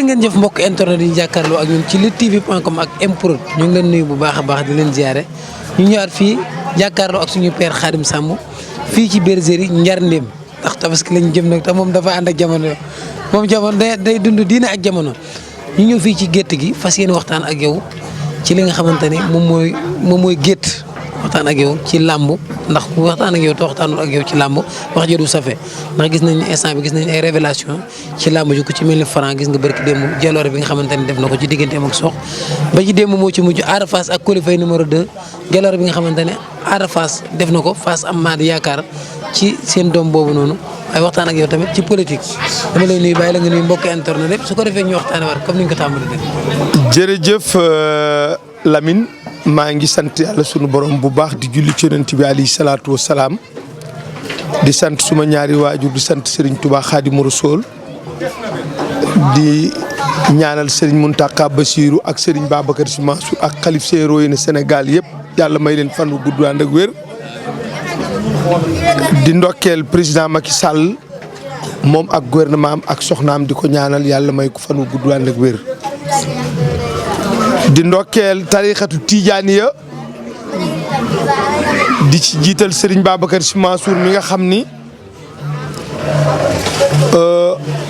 ngeen jëf mbokk internet yi jàkkaarloo ak ñun ci luttetv.com ak MPROD ñu ngi leen nuyu bu baax a baax di leen ziare ñu ñëwaat fii jàkkaarloo ak suñu père Khadim Samb fii ci bergerie Njarndéem ndax tabaski lañ jëm nag te moom dafa ànd ak jamono moom jamono day dund diine ak jamono ñu ñëw fii ci gétt gi fas yéene waxtaan ak yow ci li nga xamante ne moom mooy gétt waxtaan ak yow ci làmb ndax ku waxtaan ak yow te waxtaanul ak yow ci làmb wax ji du safe ndax gis nañ instant bi gis nañ ay révélation ci làmb ji ku ci mel ni Franc gis nga barki démb jaloore bi nga xamante ne def na ko ci digganteem ak Sokh ba ci démb moo ci mujj Ada Fass ak Coly Faye numéro 2 jaloore bi nga xamante ne Ada Fass def na ko Fass am Madi yaakaar ci seen doom boobu noonu ay waxtaan ak yow tamit ci politique dama lay nuyu bàyyi la nga nuyu mbokk internet yëpp su ko defee ñu waxtaanee war comme ni ñu ko tàmbali def. jërëjëf Lamine maa ngi sant yàlla sunu borom bu baax di julli ci Yonent bi alayhi salaatu wa salaam di sant suma ñaari waajur di sant Serigne Touba Khadimu Rasoul di ñaanal Serigne Mountakha Bassirou ak Serigne Babacar Sy Mansour ak xalif séeréer yi ne Sénégal yëpp yàlla may leen fan wu gudd ànd ak wér. di ndokkeel président Macky Sall moom ak gouvernement am ak soxnaam di ko ñaanal yàlla may ko fan wu gudd ànd ak wér. di ndokkeel tarixatu Tijaaniya di ci jiital Serigne Babacar Sy Mansour mi nga xam ni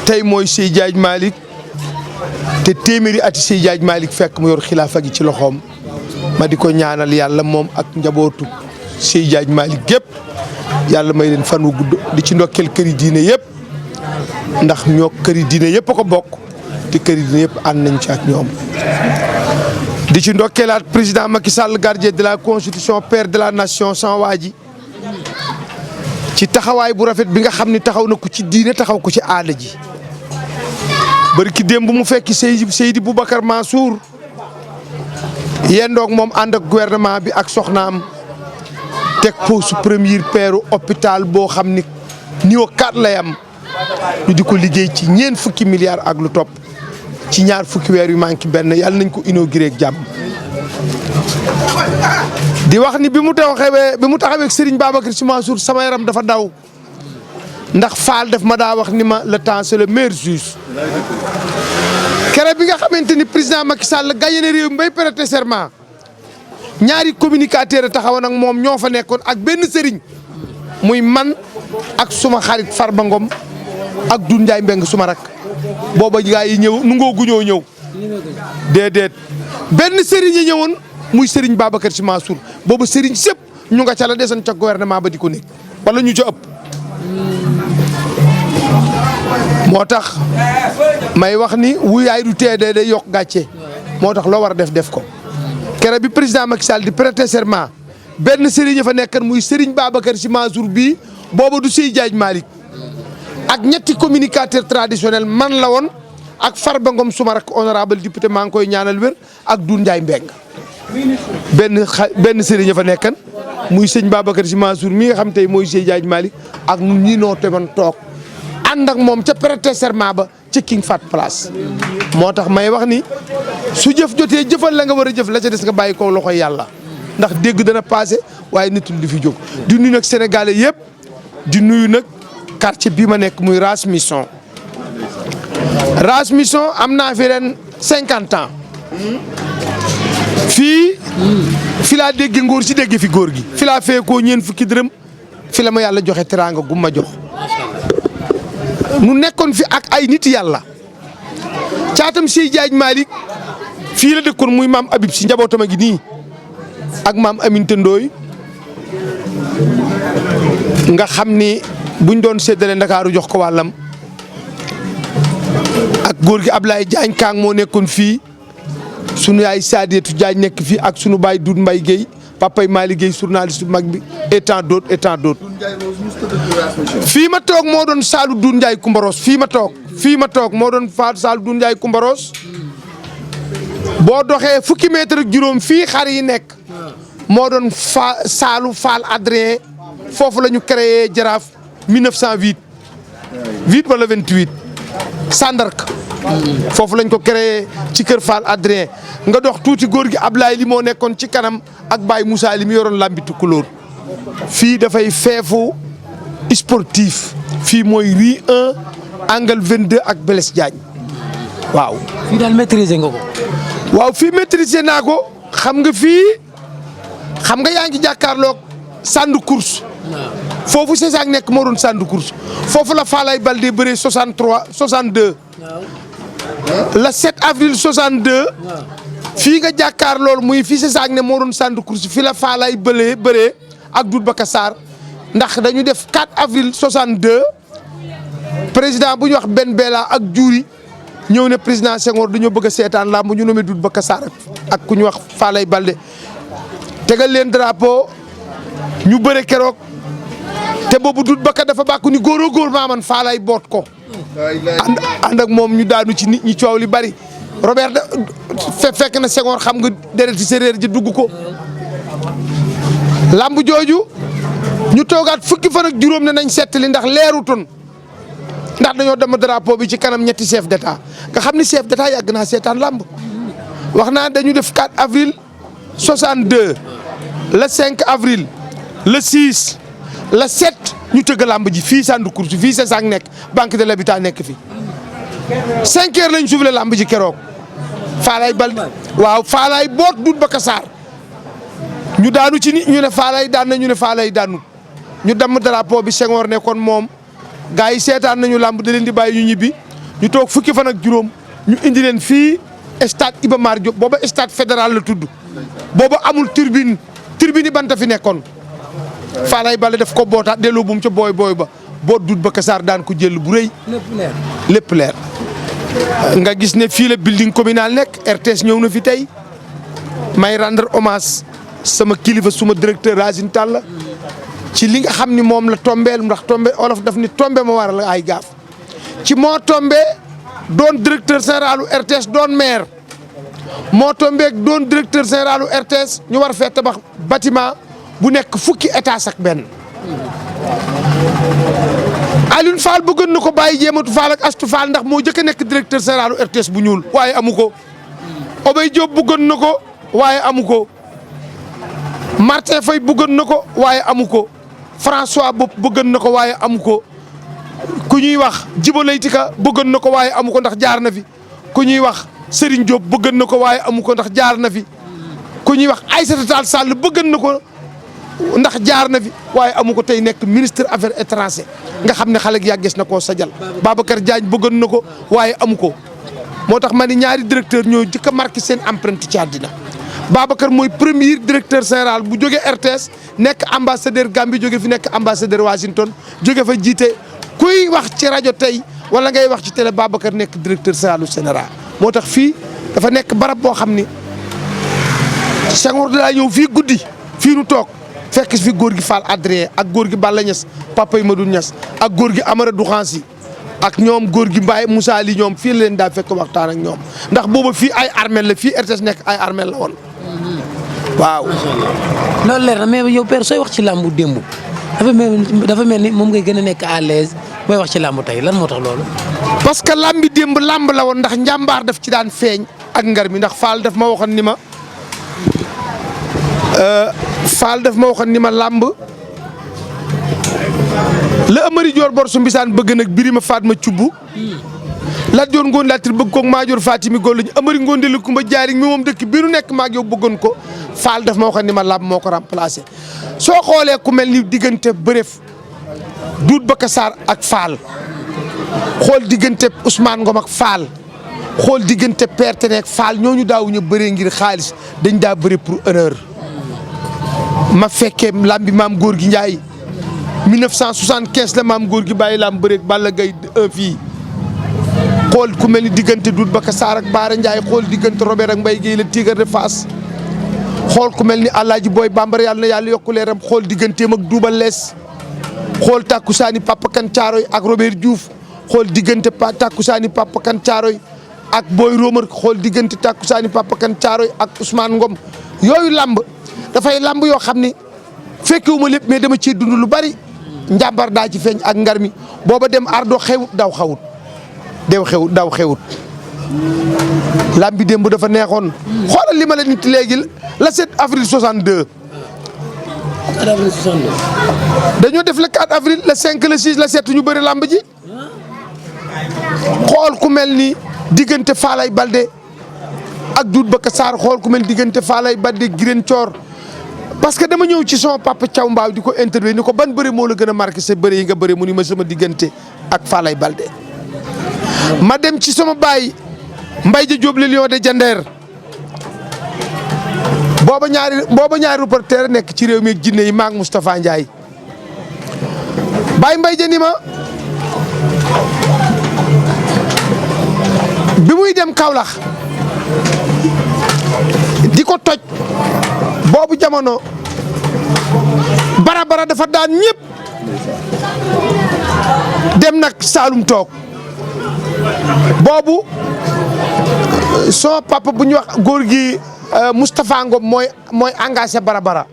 tey mooy Seydi Hadji Malick te téeméeri ati Seydi Hadji Malick fekk mu yor xilaafa gi ci loxoom ma di ko ñaanal yàlla moom ak njabootu Seydi Hadji Malick gépp yàlla may leen fan wu gudd di ci ndokkeel këri diine yëpp ndax ñoo këri diine yëpp a ko bokk te këri diine yëpp ànd nañ ci ak ñoom. di ci ndokkeelaat président Macky Sall gardien de la constitution père de la nation sans waa ji ci taxawaay bu rafet bi nga xam ni taxaw na ko ci diine taxaw ko ci aada ji barki démb bu mu fekki Seydi Boubacar Mansour yendoog moom ànd ak gouvernement bi ak soxnaam teg pose première peeru hôpital boo xam ni niveau 4 lay am ñu di ko liggéey ci ñeent fukki milliards ak lu topp ci ñaar fukki weer yu manqué benn yàlla nañ ko inauguré ak jàmm di wax ni bi mu taxawee Serigne Babacar Sy Mansour sama yaram dafa daw ndax Fall def ma daa wax ni ma le temps c'est le meilleur juge kere bi nga xamante ni président Macky Sall gagné na réew mi bay prêter serment ñaari communicateur taxawoon ak moom ñoo fa nekkoon ak benn sëriñ muy man ak suma xarit Farba Ngom ak Doudou Ndiaye Mbeng suma rak booba gaa yi ñëw nu ngoo guñoo ñëw déedéet benn sëriñ yi ñëwoon muy sëriñ Babacar Sy Mansour booba sëriñ sëpp ñu nga ca la desoon ca gouvernement ba di ko nekk wala ñu ca ëpp moo tax may wax ni wuyaay du tee day yokk gàcce moo tax loo war a def ko kere bi président Macky Sall di prêter serment benn sëriñ fa nekkan muy sëriñ Babacar Sy Mansour bii booba du Seydi Hadji Malick ak ñetti communicateur traditionnel man la woon ak Farba Ngom suma rak honorable député maa ngi koy ñaanal wér ak Doudou Ndiaye Mbeng benn sëriñ fa nekkan muy sëñ Babacar Sy Mansour mi nga xam tey mooy Seydi Hadji Malick ak ñun ñii noo tegoon toog ànd ak moom ca prêter serment ba ca King Fahd Palace moo tax may wax ni su jëf jotee jëfal la nga war a jëf la ca des nga bàyyi ko loxoy yàlla ndax dégg dana passé waaye nitul di fi jóg di nuyu nag sénégalais yëpp di nuyu nag quartier bii ma nekk muy Raas Mission am naa fi ren 50 ans fii laa dégg ngóor si dégg fi góor gi fi laa feekoo ñeen fukki dërëm fi la ma yàlla joxe teraanga gu ma jox nu nekkoon fi ak ay nit yàlla caatam Seydi Hadji Malick fii la dëkkoon muy maam Habib si njabootam a ngi nii ak maam Aminata Ndoye nga xam ni buñ doon séddale Ndakaaru jox ko wàllam ak góor gi Ablaye Diagne Kang moo nekkoon fii sunu yaay Sadietou Diagne nekk fii ak sunu baay Doudou Mbaye Guèye papay Malick Guèye journaliste bu mag bi et tant d'autres fii ma toog moo doon saalu Doudou Ndiaye Coumbaros fii ma toog moo doon saalu Doudou Ndiaye Coumbaros boo doxee fukki mètre ak juróom fii xar yi nekk moo doon saalu Fall Adrien foofu la ñu créé Jaraaf 1908 wala 28 Sandark foofu lañ ko créé ci kër Fall Adrien nga dox tuuti góor gi Ablaye li moo nekkoon ci kanam ak Baye Moussa li mu yoroon lambitu couleur fii dafay feefu sportif fii mooy rue 1 angle 22 ak Blaise Diagne waaw. fii daal maîtriser nga ko. waaw fii maîtriser naa ko xam nga yaa ngi jàkkaarloog sàndu course. foofu César nekk moo doon sàndu course foofu la Falaye Baldé bëree 62. le 7 avril 62. fii nga jàkkaar loolu muy fii César ne moo doon sàndu course fii la Falaye bëree ak Doudou Baka Sarr ndax dañu def 4 avril 62 président bu ñu wax Ben Bella ak Diouri ñëw ne président Senghor dañoo bëgg a seetaan làmb ñu nommé Doudou Baka Sarr ak ku ñu wax Falaye Baldé tegal leen drapeau ñu bëre keroog te boobu Doudou Baka dafa bàkku ni góor maaman Falaye boot ko ànd ak moom ñu daanu ci nit ñi coow li bari Robert fekk na Senghor xam nga dereti séréer ji dugg ko lamb jooju ñu toogaat fukki fan ak juróom ne nañ settali ndax leerutoon ndax dañoo dem drapeau bi ci kanam ñetti chef d'état nga xam ni chef d'état yàgg naa seetaan lamb wax naa dañu def 4 avril 62 le 5 avril le 6 le 7 ñu tëgg lamb ji fii Sandou Course fii César nekk banque de l'habitat nekk fi 5 heures lañ soufflé lamb ji keroog Falaye Baldé waaw Falaye boot Doudou Baka Sarr ñu daanu ci nit ñu ne Falaye daan na ñu ne Falaye daanut ñu damm drapeau bi Senghor ne kon moom gars yi seetaan nañu lamb da leen di bàyyi ñu ñibbi ñu toog fukki fan ak juróom ñu indi leen fii stade Iba Mar Diop booba stade fédéral la tudd booba amul turbine yi banta fi nekkoon Falaye Baldé daf ko bootaat delloo buum ca booy ba boot Doudou Baka Sarr daan ko jël bu rëy. lépp leer nga gis ne fii la building communal nekk RTS ñëw na fi tey may rendre hommage sama kilifa suma directeur Racine Talla ci li nga xam ni moom la tombeel ndax tombe olof daf ni tombe ma waral ay gaaf ci moo tombe doon directeur général u RTS doon maire moo tombeek doon directeur général u RTS ñu war fee tabax bâtiment bu nekk fukki étage ak benn Alioune Fall bëggoon na ko bàyyi Jéematu Fall ak Astu Fall ndax moo jëkk a nekk directeur général u RTS bu ñuul waaye amu ko Obey Diop bëggoon na ko waaye amu ko Martin Faye bëggoon na ko waaye amu ko François Bopp bëggoon na ko waaye amu ko ku ñuy wax Djibo Leytika bëggoon na ko waaye amu ko ndax jaar na fi ku ñuy wax Serigne Diop bëggoon na ko waaye amu ko ndax jaar na fi ku ñuy wax Aïssata Tall Sall bëggoon na ko ndax jaar na fi waaye amu ko tey nekk ministre affaires étrangères nga xam ne xale gi yàggees na koo sajal Babacar Diagne bëggoon na ko waaye amu ko moo tax ma ni ñaari directeur ñoo jëkk a marqué seen empreinte ci àddina Babacar mooy premier directeur général bu jóge RTS nekk ambassadeur Gambie jóge fi nekk ambassadeur Washington jóge fa jiite kuy wax ci rajo tey wala ngay wax ci télé Babacar nekk directeur général moo tax fii dafa nekk barab boo xam ni Senghor daa ñëw fii guddi fii nu toog fekk fi góor gi Fall Adrien ak góor gi Balla Niass Papa Madou Niass ak góor gi Amara Duxansi ak ñoom góor gi Mbaye Moussa Ly ñoom fii leen daa fekk waxtaan ak ñoom ndax booba fii ay armel la fii RTS nekk ay armel la woon waaw. loolu leer na mais yow père sooy wax ci làmbu démb dafa mel ni moom ngay gën a nekk à l'aise booy wax ci làmbu tey lan moo tax loolu. parce que làmbi démb làmb la woon ndax njàmbaar daf ci daan feeñ ak ngar mi ndax Fall daf ma waxoon ni ma làmb la Amari Dior bor su mbisaan bëgg nag Birima Fatma Cubbu Lat Joor Ngoon Latir bëgg koog Maajoor Fatimi Góor lañu Amari Ngoon de Kumba Jaari mi moom dëkk bi nu nekk maag yow bëggoon ko Fall daf ma waxoon ni ma làmb moo ko remplacé soo xoolee ku mel ni diggante bëreef Doudou Baka Sarr ak Fall xool diggante Ousmane Ngom ak Fall xool diggante Père Tene ak Fall ñooñu daawuñu bëree ngir xaalis dañ daa bëri pour honneur ma fekkee lambi maam góor gi Ndiaye 1975 la maam góor gi bàyyi lamb bëreeg Balla Gaye fii xool ku mel ni diggante Doudou Baka Sarr ak Baara Ndiaye xool diggante Robert ak Mbaye Guèye la Tigre de Fass xool ku mel ni Alaaji Boy Bambara yàlla na yàlla yokku leeram xool digganteem ak Double Less xool takkusaani Papa Kan Caaroy ak Robert Diouf xool diggante takkusaani Papa Kan Caaroy ak Boy Romer xool diggante takkusaani Papa Kan Caaroy ak Ousmane Ngom yooyu lamb dafay lamb yoo xam ni fekkewuma lépp mais dama ciy dund lu bari njàmbar daa ci feeñ ak ngar mi booba dem ardo xewut daw xawut daw xewut lambi démb dafa neexoon xoolal li ma la nit léegi la 7 avril 62 dañoo def le 4 avril le 5 le 6 le 7 ñu bëri lamb ji xool ku mel ni diggante Falaye Baldé ak Doudou Baka Sarr xool ku mel diggante Falaye Baldé Girène Thior parce que dama ñëw ci sama papa Thiaw Mbaaw di ko interview ni ko ban bëri moo la gën a marqué sa bëri yi nga bëri mu ni ma sama diggante ak Falaye Baldé ma dem ci sama baay Mbaye Dia Diop le lion de Diender booba ñaari reporter nekk ci réew mi ak jinne yi maak Moustapha Ndiaye Baye Mbaye Dia ni ma bi muy dem Kaolack di ko toj boobu jamono bara dafa daan ñëpp dem nag Saalum toog boobu son papa bu ñu wax góor gi Moustapha Ngom mooy engagé bara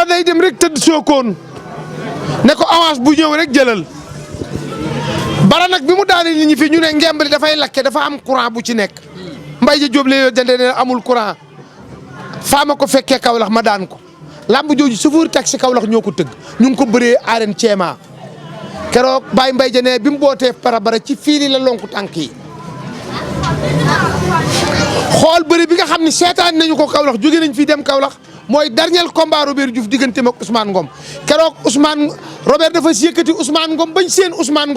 day dem rek tëdd Sokone ne ko avance bu ñëw rek jëlal bara nag bi mu daane nit ñi fi ñu ne ngembali dafay lakke dafa am courant bu ci nekk Mbaye Dia Diop la jëndee ne amul courant faama ko fekkee Kaolack ma daan ko lamb jooju chauffeur taxi Kaolack ñoo ko tëgg ñu ngi ko bëree arène Thiéma keroog Baye Mbaye Dia ne bi mu bootee bara ci fiili la lonku tànk yi xool bëri bi nga xam ne seetaan nañu ko Kaolack jóge nañ fii dem Kaolack mooy dernier combat Robert Diouf digganteem ak Ousmane Ngom keroog Robert dafa si yëkkati Ousmane Ngom bañ seen Ousmane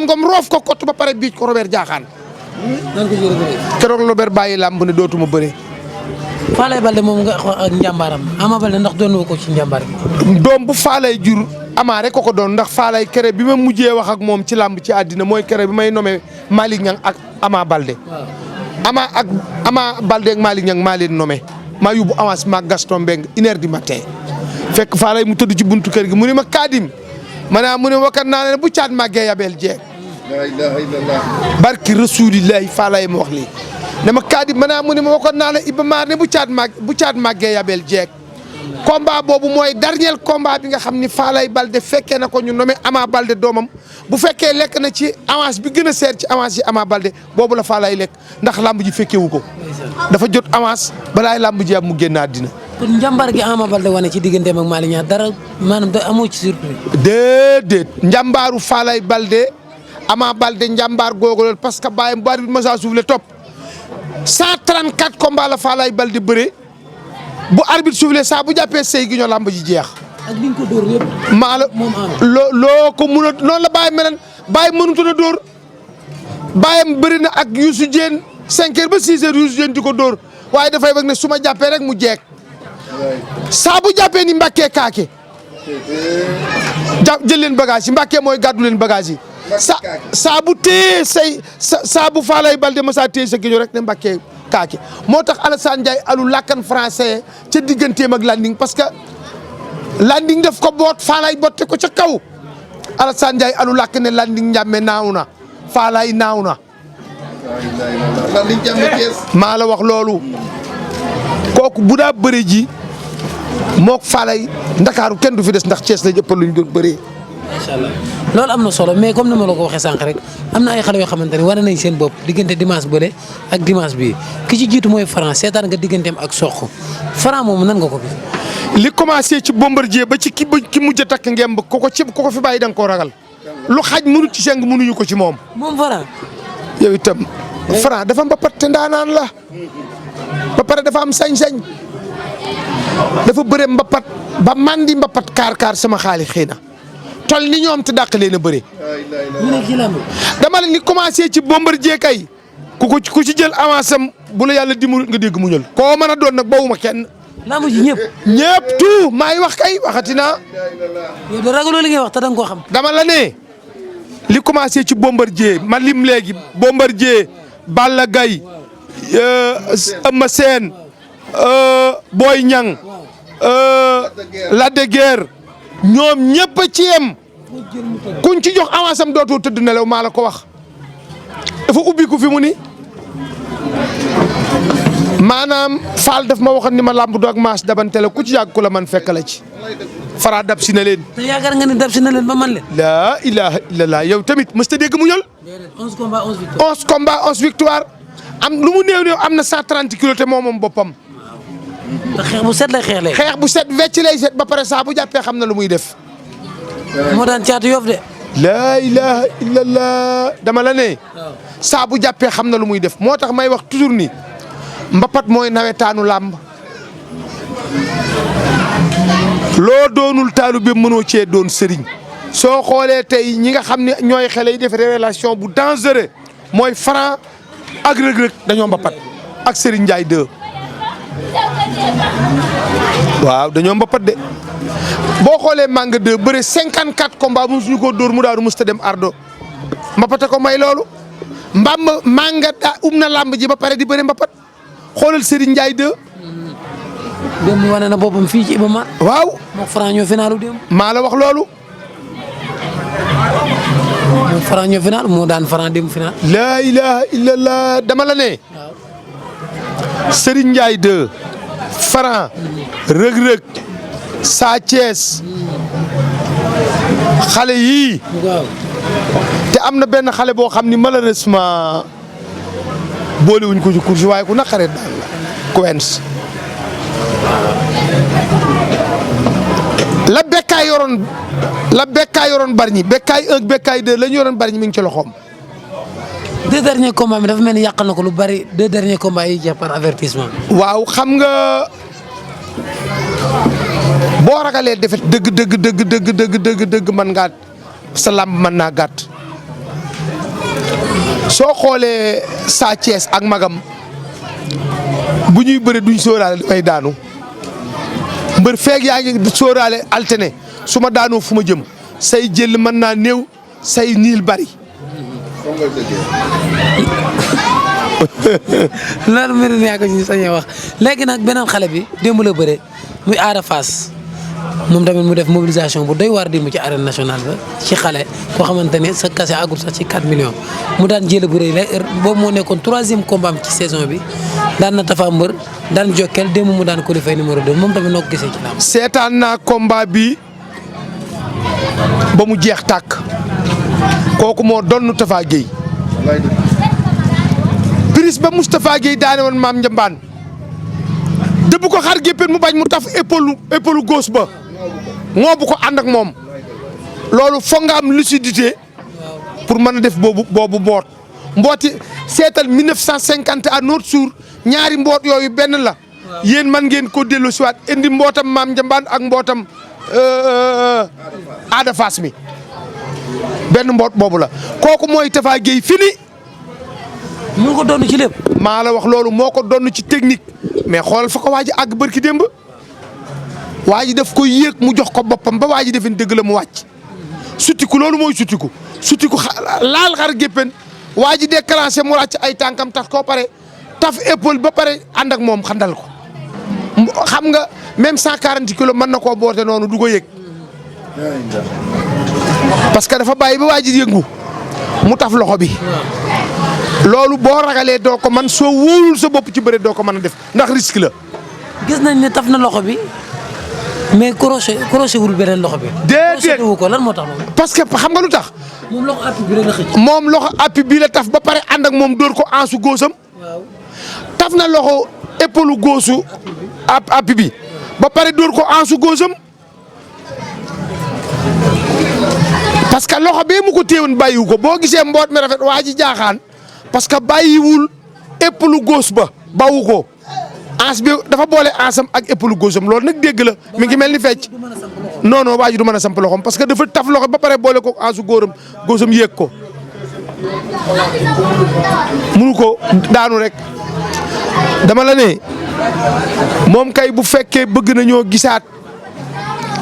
Ngom roof ko kott ba pare biij ko Robert jaaxaan keroog Robert bàyyi làmb ne dootuma bëre. Falaye Baldé moom nga wax ak njàmbaaram Ama Baldé ndax doon ko ci njàmbaar bi. doom bu Falaye jur Ama rek ko doon ndax Falaye kere bi ma mujjee wax ak moom ci làmb ci àddina mooy kere bi may nommé Malick Niang ak Ama Baldé. Ama Baldé ak Malick Niang maa leen nommé maa yóbbu avance maag Gaston Mbengue 1h du matin fekk Falaye mu tëdd ci buntu kër gi mu ne ma Kaadim mu ne wakkat naa ne bu caat màggee yabeel jeeg. la ilaha illallah. barki rasulillahi Falaye ma wax lii ne ma Kaadim mu ne ma wakkat naa ne Iba Maar ne bu caat màggee yabeel jeeg. combat boobu mooy dernier combat bi nga xam ni Falaye Baldé fekkee na ko ñu nommé Ama Baldé doomam bu fekkee lekk na ci avance bi gën a seer ci avance yi Ama Baldé boobu la Falaye lekk ndax lamb ji fekkewu ko dafa jot avance balaay lamb ji am mu génn àddina. kon njàmbaar gi Ama Baldé wane ci digganteem ak Malick Niang dara maanaam amoo ci surprise. déedéet njàmbaaru Falaye Baldé Ama Baldé njàmbaar googu loolu parce que bàyyam bu arbitre bi masa suuf le topp 134 combats la Falaye Baldé bëree. bu arbitre soufflé saa bu jàppee sey gi ñoo làmb ji jeex. ak li nga ko dóor yëpp. maa la loo ko mun a noonu la Baye melen Baye mënutoon a dóor Bayam bëri na ak Youssou Dieng 5 heures ba 6 heures Youssou Dieng di ko dóor waaye dafay bëgg ne su ma jàppee rek mu jeeg saa bu jàppee ni Mbàkke kaake jël leen bagage yi Mbàkke mooy gàddu leen bagage yi. saa bu téye saa bu Falaye Baldé ma saa téye sa géejo rek ne Mbàkke kaake moo tax Alassane Ndiaye alu làkkan français ca digganteem ak Landing parce que Landing def ko boot Falaye botte ko ca kaw Alassane Ndiaye alu làkk ne Landing njàmme naaw na Falaye naaw na maa la wax loolu kooku bu daa bëri ji mook Falaye Ndakaaru kenn du fi des ndax Thiès la jëppal lu ñu doon bëree. macha allah loolu am na solo mais comme ni ma la ko waxee sànq rek am na ay xale yoo xamante ne wane nañ seen bopp diggante dimanche bële ak dimanche bii ki ci jiitu mooy Franc seetaan nga digganteem ak Sokh Franc moomu nan nga ko gis. li commencé ci Bombardier ba ci ki mujj a takk ngemb ko fi bàyyi da nga koo ragal lu xaj mënut ci seng mënuñu ko ci moom. moom Franc. yow itam Franc dafa mbapat te ndaanaan la ba pare dafa am sañ-sañ dafa bëre mbapat ba mandi mbapat kaar sama xaalis xëy na. tol ni ñoom te dàq leen a bëre. dama ne li commencé ci Bombardier kay ku ci jël avance am bu la yàlla dimbali nga dégg mu ñël koo mën a doon nag bawuma kenn. lamb ji ñëpp tout maa ngi wax kay waxati naa. yow de ragaloo li ngay wax te da nga koo xam. dama la ne li commencé ci Bombardier ma lim léegi Bombardier Balla Gaye Eumeu Sène Boy Niang Lac de Guiers ñoom ñëpp a ci yem kuñ ci jox avance am dootoo tëdd nelaw maa la ko wax dafa ubbi ko fi mu ni maanaam Fall daf ma waxoon ni ma làmb doog maas dabante la ku ci yàgg ku la man fekk la ci Fara dab si na leen. te yaakaar nga ni dab si na leen ba man leen. laa ilaha illallah yow tamit mës ta dégg mu ñël. 11 combats 11 victoires. 11 combats 11 victoires am lu mu néew am na 130 kilos te moom boppam. te xeex bu set lay xeex léegi. xeex bu set wecc lay set ba pare saa bu jàppee xam na lu muy def. moo daan caatu Yoff de. laa ilaha illallah dama la ne. saa bu jàppee xam na lu muy def moo tax may wax toujours ni mbapat mooy nawetaanu làmb. loo doonul taalibe mënoo cee doon sëriñ soo xoolee tey ñi nga xam ne ñooy xale yi def révélation bu dangereux mooy Franc ak Reug Reug dañoo mbapat ak Serigne Ndiaye 2 waaw dañoo mbapat de boo xoolee Manga 2 bëre 54 combats mu suñu ko dóor mu daanu musta dem ardo mbapate ko may loolu Manga na làmb ji ba pare di bëre mbapat xoolal Serigne Ndiaye 2 démb wane na boppam fii ci Iba Mar. waaw moom Franc ñoo finaalu démb. maa la wax loolu. moom Franc ñoo final moo daan Franc démb final. laa ilaha illallah dama la ne. waaw. Serigne Ndiaye 2. Franc. Reug Reug. Sa Thiès. xale yii. waaw. te am na benn xale boo xam ni malheureusement boolewuñ ko ci course waaye ku naqaree daal la. Quench. la bekkaay yoroon Bargny bekkaay 1 bekkaay 2 la ñu yoroon Bargny mi ngi ci loxoom. 2 derniers combats mi dafa mel ni yàqal na ko lu bari 2 derniers combats yi jeex par avertissement. waaw xam nga boo ragalee defet dëgg mën ngaa sa làmb mën naa gàtt soo xoolee Sa Thiès ak magam bu ñuy bëre duñ sóoraale damay daanu mbër feeg yaa ngi sóoraale alterné su ma daanoo fu ma jëm say jël mën naa néew say niil bari. loolu mel ni yaa ko ñu sañee wax léegi nag beneen xale bi démb la bëre muy Ada Fass moom tamit mu def mobilisation bu doy waar démb ci arène nationale ba ci xale koo xamante ne sa kase àggul sax ci 4 millions mu daan jël bu rëy la boobu moo nekkoon 3e combat am ci saison bi daan na Tafa Mbër daan Jokkel démb mu daan Coly Faye numéro 2 moom tamit noo ko gisee ci lamb. seetaan naa combat bi ba mu jeex tàkk kooku moo donn Tafa Gueye prise ba Moustapha Gueye daane woon maam Njambaan dëbb ko xar géppeen mu bañ mu taf épaule gauche ba ngoobu ko ànd ak moom loolu foog nga am lucidité pour mën a def boobu boot mbooti seetal 1950 à notre jour ñaari mboot yooyu benn la yéen man ngeen ko dellu siwaat indi mbootam maam Njambaan ak mbootam Ada Fass mi benn mboot boobu la kooku mooy Tafa Gueye fini moo ko doon ci lépp. maa la wax loolu moo ko doon ci technique mais xoolal fa ko waa ji àgg bërki démb waa ji daf ko yéeg mu jox ko boppam ba waa ji defen dëgg la mu wàcc sutiku loolu mooy sutiku laal xar géppen waa ji déclenché mu ràcc ay tànkam tax koo pare taf épaule ba pare ànd ak moom xandal ko xam nga même 140 kilos mën na koo boote noonu du ko yëg parce que dafa bàyyi ba waa ji yëngu mu taf loxo bi loolu boo ragalee doo ko man soo wóolul sa bopp ci bëre doo ko mën a def ndax risque la. gis nañ ne taf na loxo bi mais crochet wul beneen loxo bi. déedéet crochet wu ko lan moo tax loolu. parce que xam nga lu tax. moom loxo appui bi la xëcc. moom loxo appui bi la taf ba pare ànd ak moom dóor ko ansu góosam. waaw taf na loxo épaule góosu appui bi ba pare dóor ko ansu góosam parce que loxo bee mu ko téewoon bàyyiwu ko boo gisee mboot mi rafet waa ji jaaxaan. parce que bàyyiwul épaule gauche ba bawu ko ans bi dafa boole ansam ak épaule gauche am loolu nag dégg la mi ngi mel ni fecc non waa ji du mën a samp loxoom parce que dafa taf loxo ba pare boole ko ansu góoram góosam yéeg ko munu ko daanu rek dama la ne moom kay bu fekkee bëgg nañoo gisaat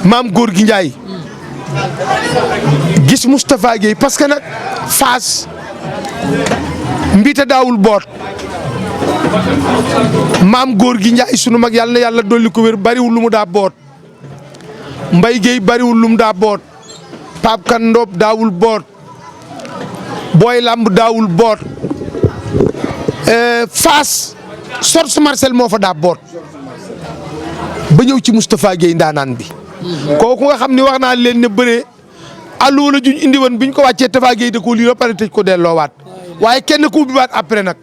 maam góor gi Njaay gis Moustapha Gueye parce que nag Fass mbiite daawul boot maam góor gi Njaay sunu mag yàlla na yàlla dolli ko wér bariwul lu mu daa boot Mbay Gueye bariwul lu mu daa boot Pape Kan Ndoob daawul boot Boy Lamb daawul boot Fass Sorce Marcel moo fa daa boot ba ñëw ci Moustapha Gueye ndaanaan bi kooku nga xam ni wax naa leen ne bëree allo la juñ indi woon biñ ko wàccee Tafa Gueye da koo lii ba pare tëj ko delloowaat waaye kenn ku ubbiwaat après nag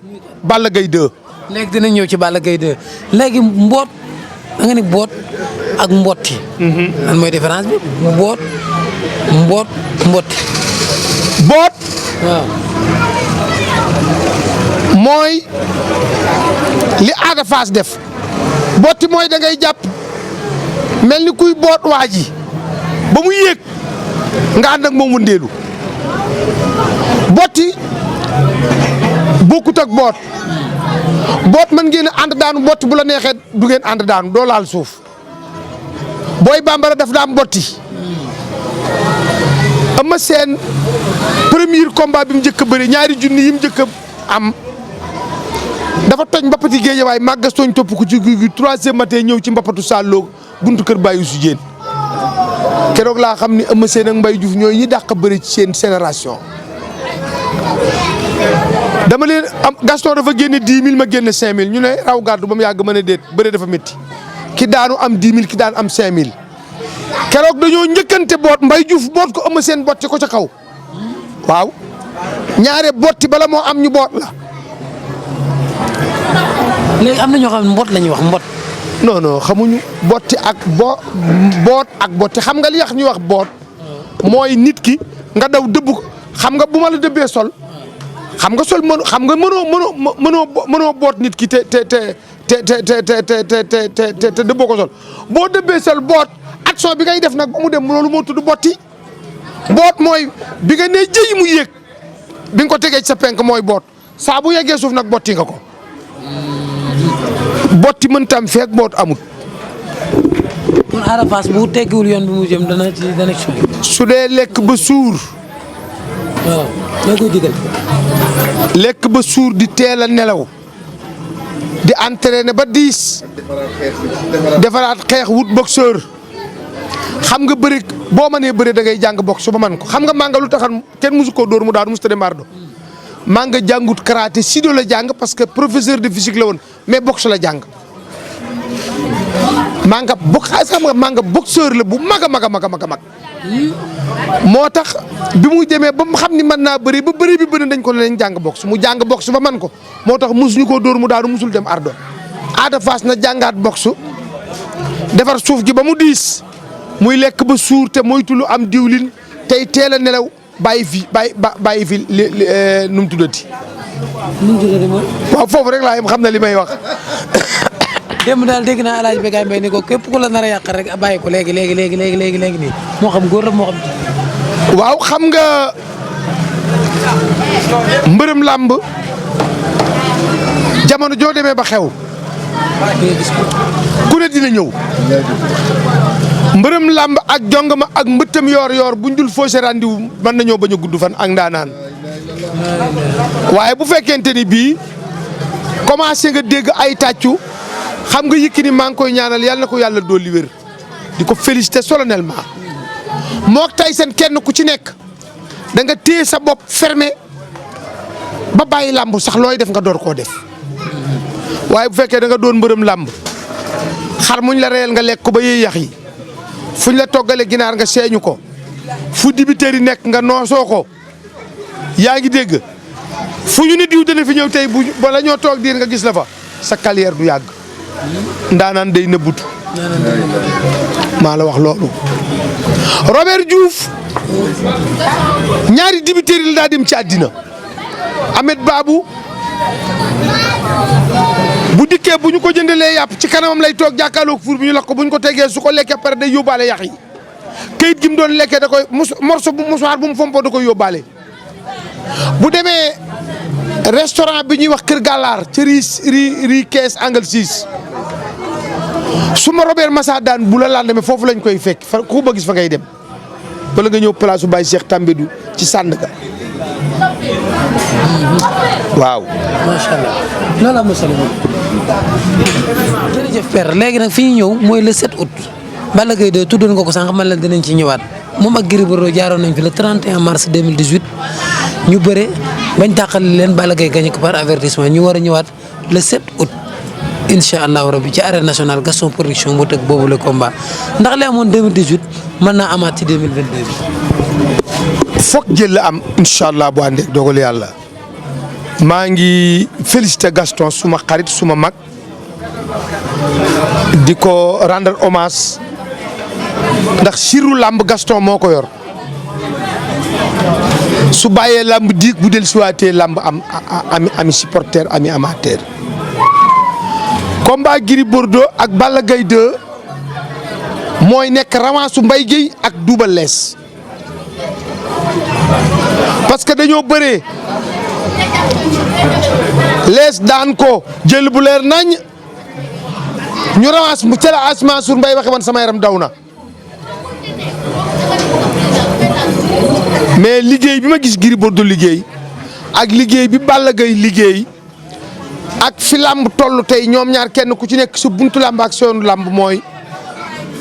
Balla Gaye 2. léegi dinañ ñëw ci Balla Gaye 2 léegi mboot da nga ni boot ak mbotti. lan mooy différence bi mbooti. boot waaw mooy li Ada Fass def botti mooy da ngay jàpp mel ni kuy boot waa ji ba mu yéeg nga ànd ak moom wëndeelu botti bokkut ak boot mën ngeen a ànd daanu botti bu la neexee du ngeen ànd daanu doo laal suuf booy bambara daf daan botti Eumeu Sène premier combat bi mu njëkk a bëri ñaari junni yi mu njëkk a am dafa toj mbappati Géejawaay màggas tooñ topp ko ci guy gi 3e matin ñëw ci mbappatu Salloo buntu kër Baye Youssou Diène keroog laa xam ni Eumeu Sène ak Mbaye Diouf ñooy ñi dàq bëri ci seen génération. dama leen am Gaston dafa génne 10 000 ma génne 5 000 ñu ne raw gàddu ba mu yàgg mën a déet bëre dafa métti ki daanu am 10 000 ki daan am 5 000 keroog dañoo njëkkante boot Mbaye Diouf boot ko Eumeu Sène botti ko ca kaw waaw ñaare botti bala moo am ñu boot la. léegi am na ñoo xam ne mbot la ñuy wax mbot. non non xamuñu botti ak boot ak botti xam nga li wax ñu wax boot mooy nit ki nga daw dëbb ko xam nga bu ma la dëbbee sol xam nga sol xam nga mënoo boot nit ki te dëbboo ko sol boo dëbbee sol boot action bi ngay def nag ba mu dem loolu moo tudd botti boot mooy bi nga nee jëyi mu yéeg bi nga ko tegee ci sa penk mooy boot saa bu yeggee suuf nag botti nga ko. botti mëntam feek boot amut. kon Ada Fass bu teggiwul yoon bi mu jëm dana ci su dee lekk ba suur. waaw loo koy digal. lekk ba suur di teel a nelaw di entraîner ba 10 defaraat xeex wut boxeur xam nga bëri boo mënee bëri da ngay jàng box ba man ko xam nga manga lu taxan kenn musu koo dóor mu daanu musu ta dem ardo manga jàngut karaté sido la jàng parce que professeur de physique la woon mais boxe la jàng manga xam nga manga boxeur la bu mag a mag a mag a mag moo tax bi muy demee ba mu xam ni mën naa bëri ba bëri bi bëri dañ ko leen jàng boxe mu jàng boxe ba man ko moo tax musuñu koo dóor mu daanu musul dem ardo Ada Fass na jàngaat boxe defar suuf gi ba mu diis muy lekk ba suur te moytu lu am diwlin tey teel a nelaw bàyyi fi nu mu tuddati. waaw foofu rek laa yem xam na li may wax. démb daal dégg naa El Hadj Bécaye Mbaye ni ko képp ku la nar a yàq rek bàyyi ko léegi nii moo xam góor la moo xam. waaw xam nga mbërëm làmb jamono joo demee ba xew. ku ne dina ñëw. mbërëm làmb ak jongama ak mbëttam yor buñ dul faussé rendez-vous mën nañoo bañ a gudd fan ak ndaanaan waaye bu fekkente ni bii commencé nga dégg ay tàccu xam nga Yékini maa ngi koy ñaanal yàlla na ko yàlla dolli wér di ko féliciter solennellement mook Tyson kenn ku ci nekk da nga téye sa bopp fermé ba bàyyi làmb sax looy def nga door koo def waaye bu fekkee da nga doon mbërëm làmb xar muñ la reyal nga lekk ko ba yee yax yi fuñ la toggale ginaar nga seeñu ko fu dibiteri nekk nga noosoo ko yaa ngi dégg fu ñu ne diw dana fi ñëw tey bu bala ñoo toog diir nga gis la fa sa carrière du yàgg ndaanaan day nëbbutu maa la wax loolu. Robert Diouf ñaari dibiteri la daa dem ci àddina Ahmed Babou bu dikkee bu ñu ko jëndalee yàpp ci kanamam lay toog jàkkaarloog fuur bi ñu lakk ko bu ñu ko tegee su ko lekkee pare day yóbbaale yax yi kayit gi mu doon lekkee da koy morso bu musuwaar bu mu fompoo da koy yóbbaale. bu demee restaurant bi ñuy wax Kër Gàllaar ci ri 15 angle 6 su ma Robert Massa daan bu la lendemain foofu lañ koy fekk fa ku ba gis fa ngay dem wala nga ñëw place su Baye Cheikh Tambédou ci Sandaga waaw. macha allah loolu am na solo moom. jërëjëf Père léegi nag fi ñu ñëw mooy le 7 août. Balla Gaye 2 tuddoon nga ko sànq man la dinañ ci ñëwaat moom ak Gris Bordeaux jaaroon nañ fi le 31 mars 2018 ñu bëre bañ tàqali leen Balla Gaye gagné ko par avertissement ñu war a ñëwaat le 7 août incha allahu rabi ci arène nationale Gaston production moo tëgg boobu le combat ndax li amoon 2018 mën naa amaat ci 2022 bi. foog jël la am incha allah bu àndeek dogal yàlla maa ngi félicité Gaston suma xarit suma mag di ko rendre hommage ndax siru làmb Gaston moo ko yor su bàyyee làmb diig bu del siwaatee làmb ami supporter ami amateur. combat Gris Bordeaux ak Balla Gaye 2 mooy nekk revanche su Mbaye Guèye ak Double Less parce que dañoo bëree Less daan ko jël bu leer nañ ñu revanche mu ca la Mansour Mbaye waxe man sama yaram daw na mais liggéey bi ma gis Gris Bordeaux liggéey ak liggéey bi Balla Gaye liggéey ak fi làmb toll tey ñoom ñaar kenn ku ci nekk sa buntu làmb ak soonu làmb mooy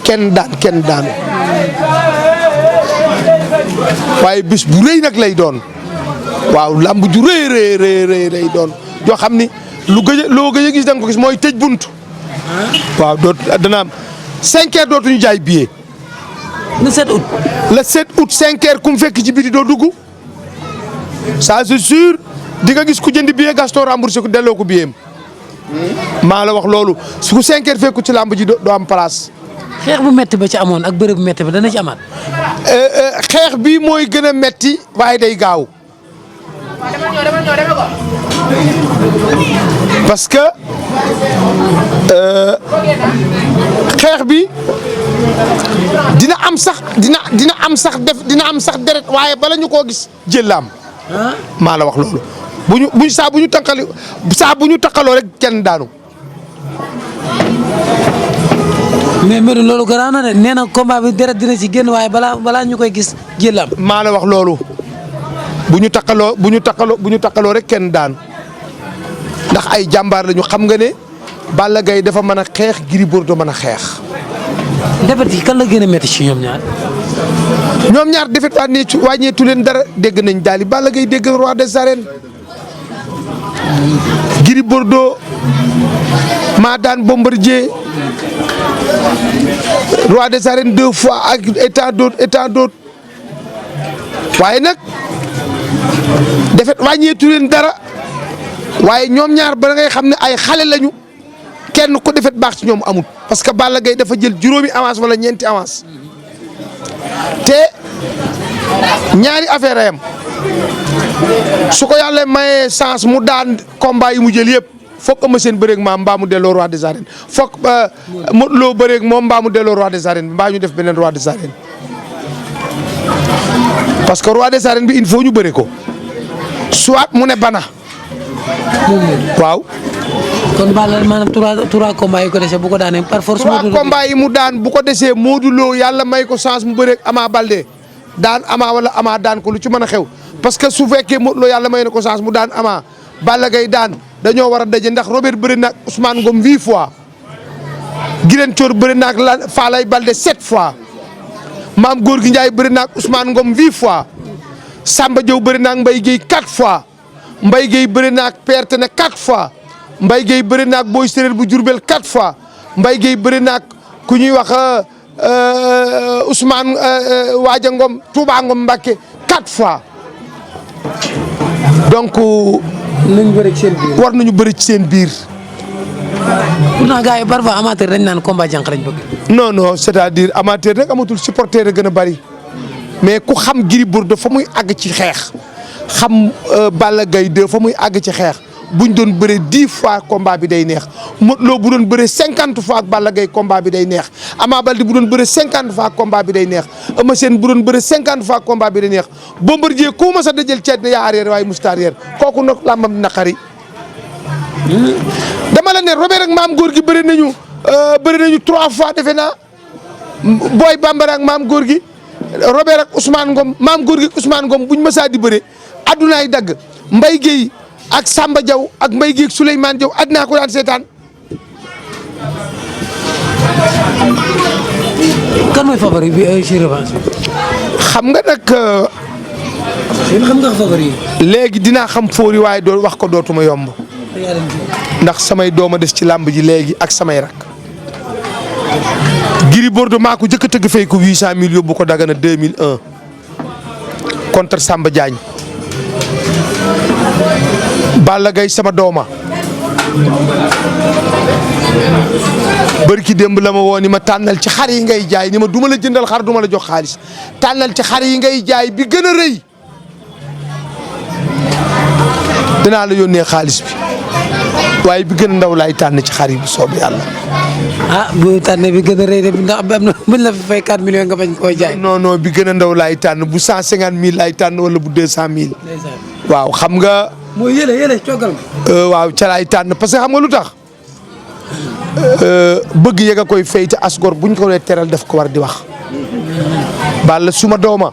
kenn daan waaye bés bu rëy nag lay doon waaw làmb ju rëy doon joo xam ni loo gëj a gis da nga ko gis mooy tëj bunt waaw dana am 5 heures dootuñu jaay billet. le 7 août. le 7 août 5 heures ku mu fekk ci biti doo dugg ça c'est sûr di nga gis ku jënd billet Gaston remboursé ko delloo ko billet maa la wax loolu su ko 5 heures fekku ci làmb ji doo am place. xeex bu metti ba ci amoon ak bërëb bu metti ba dana ci amaat. xeex bi mooy gën a metti waaye day gaaw parce que xeex bi dina am sax deret waaye bala ñu koo gis jël la am maa la wax loolu bu ñu taqaloo rek kenn daanu. mais Médou loolu garaaw na de nee na combat bi deret dina ci génn waaye balaa ñu koy gis jël am. maa la wax loolu bu ñu taqaloo rek kenn daan ndax ay jàmbaar lañu xam nga ne Balla Gaye dafa mën a xeex Gris Bordeaux mën a xeex. defet yi kan la gën a métti ci ñoom ñaar. ñoom ñaar defet wàññeetu leen dara dégg nañ daal di Balla Gaye dégg roi des arènes Gris Bordeaux maa daan Bombardier roi des arènes 2 fois ak état d'autre waaye nag defet wàññeetu leen dara waaye ñoom ñaar ba ngay xam ne ay xale lañu kenn ko defet baax ci ñoom amut parce que Balla Gaye dafa jël juróomi avance wala ñeenti avance te ñaari affaire ayam su ko yàlla mayee chance mu daan combat yi mu jël yëpp foog Eumeu Sène bëreeg maam mbaa mu delloo roi des arènes foog Modou Lo bëreeg moom mbaa mu delloo roi des arènes mbaa ñu def beneen roi des arènes parce que roi des arènes bi il faut ñu bëre ko soit mu ne bana waaw. kon Balla maanaam trois combats yi ko dese bu ko daanee par force. 3 combats yi mu daan bu ko desee Modou Lo yàlla may ko chance mu bëreeg Ama Baldé daan Ama wala Ama daan ko lu ci mën a xew parce que su fekkee Modou Lo yàlla may na ko chance mu daan Ama Balla Gaye daan dañoo war a daje ndax Robert bëri na ak Ousmane Ngom 8 fois Giren Thior bëri na ak Falaye Baldé 7 fois Maam Gorgui Ndiaye bëri na ak Ousmane Ngom 8 fois Samba Diaw bëri na ak Mbaye Guèye 4 fois Mbaye Guèye bëri na ak Perte ne 4 fois Mbaye Guèye bëri na ak Boy Séréer bu Diourbel 4 fois Mbaye Guèye bëri na ak ku ñuy wax Ousmane Waaja Ngom Touba Ngom Mbacké 4 fois donc. nañu bëri ci seen biir war nañu bëri ci seen biir. pourtant gars yi parfois amateur dañ naan combat jànq lañ bëgg. non c'est-à-dire amateur rek amatul supporter a gën a bëri mais ku xam Gris Bordeaux fa muy àgg ci xeex xam Balla Gaye 2 fa muy àgg ci xeex buñ doon bëree 10 fois combat bi day neex Modou Lo bu doon bëree 50 fois ak Balla Gaye combat bi day neex Ama Baldé bu doon bëree 50 fois combat bi day neex Eumeu Sène bu doon bëree 50 fois combat bi day neex Bombardier ku ma sa dajal ceet ne yaa arrière waaye musta arrière kooku nag làmbam naqari dama la ne Robert ak Maam Gorgui bëri nañu 3 fois defe naa Boy Bambara ak Maam Gorgui Robert ak Ousmane Ngom Maam Gorgui ak Ousmane Ngom buñ mësaa di bëre addunaay dagg Mbaye Guèye ak Samba Diaw ak Mbaye Guèye ak Souleymane Diaw addinaa ko daan seetaan. kan mooy favori bi ci revanche bi. xam nga nag. yéen xam nga favori yi. léegi dinaa xam favori waaye doo wax ko dootuma yomb. ndax samay dooma des ci làmb ji léegi ak samay rak. Gris Bordeaux maa ko jëkk a tëgg fay ko 800000 yóbbu ko Dagana 2001 contre Samba Diagne. Balla Gaye sama dooma bërki démb la ma woo ni ma tànnal ci xar yi ngay jaay ni ma duma la jëndal xar duma la jox xaalis tànnal ci xar yi ngay jaay bi gën a rëy danaa la yónnee xaalis bi waaye bi gën a ndaw laay tànn ci xar yi bu soobee yàlla. ah bu tànnee bi gën a rëy de ndax am na buñ la fi fay 4 millions nga bañ koo jaay. non bi gën a ndaw laay tànn bu 150 000 laay tànn wala bu 200 000. waaw xam nga. mooy yële coogal ma. waaw ca laay tànn parce que xam nga lu tax bëgg yëg a koy fay te asgor buñ ko dee teral def ko war di wax. Balla suma dooma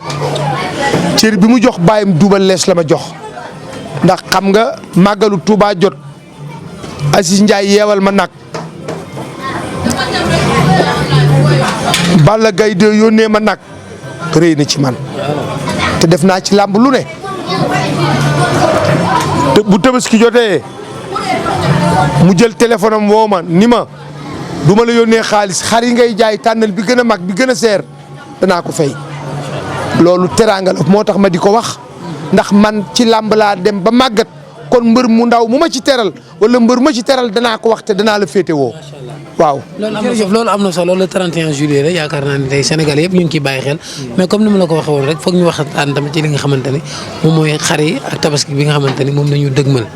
cër bi mu jox bàyyam Duubal Lees la ma jox ndax xam nga màggalu Touba jot Aziz Ndiaye yeewal ma nag Balla Gaye de yónnee ma nag rëy na ci man te def naa ci làmb lu ne te bu Tabaski jotee mu jël téléphone am woo ma ni ma du ma la yónnee xaalis xar yi ngay jaay tànnal bi gën a mag bi gën a seer danaa ko fay loolu teraanga la moo tax ma di ko wax ndax man ci làmb laa dem ba màggat kon mbër mu ndaw mu ma ci teral wala mbër ma ci teral danaa ko wax te danaa la féete woo waaw. loolu am na solo le 31 juillet la yaakaar naa ne tey Sénégal yëpp ñu ngi ciy bàyyi xel mais comme ni ma la ko waxee woon rek foog ñu waxtaan tamit ci li nga xamante ni moom mooy xar yi ak tabaski bi nga xamante ni moom la ñu dëgmal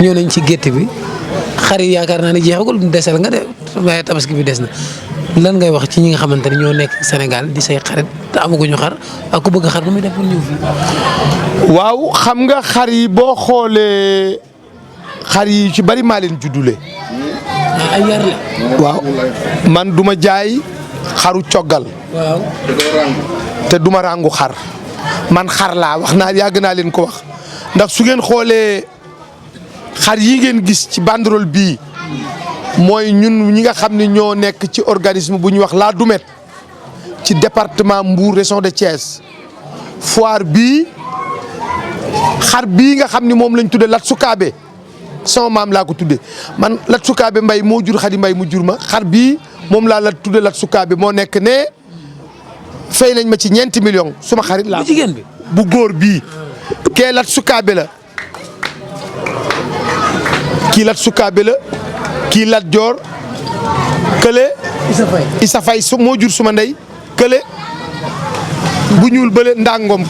ñëw nañ ci gétt bi xar yi yaakaar naa ne jeexagul desal nga de waaye tabaski bi des na lan ngay wax ci ñi nga xamante ni ñoo nekk Sénégal di say xarit te amaguñu xar ak ku bëgg xar nu muy def pour ñëw fii. waaw xam nga xar yi boo xoolee xar yi ci bari maa leen juddule. ay yar la. waaw man duma jaay xaru coggal. waaw. te duma ràngu xar man xar laa wax naa yàgg naa leen ko wax ndax su ngeen xoolee xar yi ngeen gis ci banderole bii mooy ñun ñi nga xam ne ñoo nekk ci organisme bu ñuy wax la Doumet ci département Mbour région de Thiès foire bii xar bii nga xam ni moom lañ tudde Lat Sukaabe sama maam laa ko tudde man Lat Sukaabe Mbay moo jur Xadi Mbay mu jur ma xar bii moom laa la tudde Lat Sukaabe moo nekk ne fay nañ ma ci ñeenti millions suma xarit laa. bu jigéen bi bu góor bii kee Lat Sukaabe la kii Lat Sukaabe la kii Lat Joor kële Isa Fay moo jur suma ndey kële bu ñuul bële ndaag ngom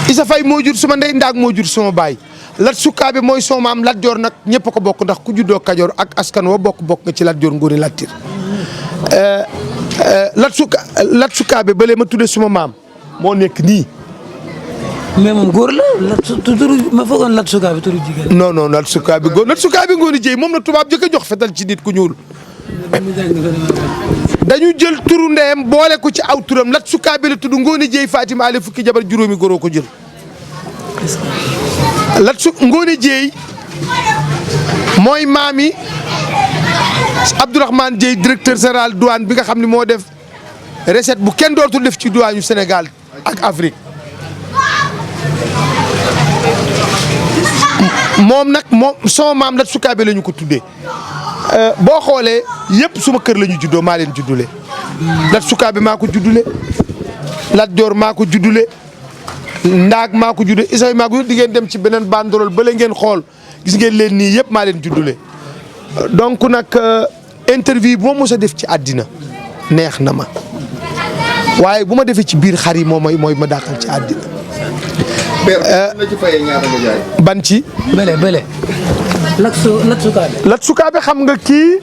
Isa Fay moo jur suma ndey ndaag moo jur suma baay Lat Sukaabe mooy soo maam Lat Joor nag ñëpp ko bokk ndax ku juddoo Kajoor ak askan wa bokk nga ci Lat Joor Ngoone Latiir Lat Sukaabe bële ma tudde suma maam moo nekk nii. mais moom góor la turu ma foogoon Lat Sukaabe turu jigéen. non Lat Sukaabe góor Lat Sukaabe Ngoone Jéey moom la tubaab jëkk a jox fetal ci nit ku ñuul. dañu jël turu ndeyam boole ko ci aw turam Lat Sukaabe la tudd Ngoone Jéey Fatima ale fukki jabar juróomi góoroo ko jël. Ngoone Jéey mooy maami Abdourahmane Jéey directeur général douane bi nga xam ne moo def recette bu kenn dootul def ci douane yu Sénégal ak Afrique. moom nag sama maam Lat Sukaabe la ñu ko tuddee boo xoolee yëpp suma kër la ñu juddoo maa leen juddule Lat Sukaabe maa ko juddule Lat Joor maa ko juddule ndaag maa ko juddule Isa maa ko di ngeen dem ci beneen banderole ba ngeen xool gis ngeen leen nii yëpp maa leen juddule donc nag interview bu ma mos a def ci àddina neex na ma waaye bu ma defee ci biir xar yi mooy ma dàqal ci àddina. ban ci. bële. Lat Sukaabe xam nga kii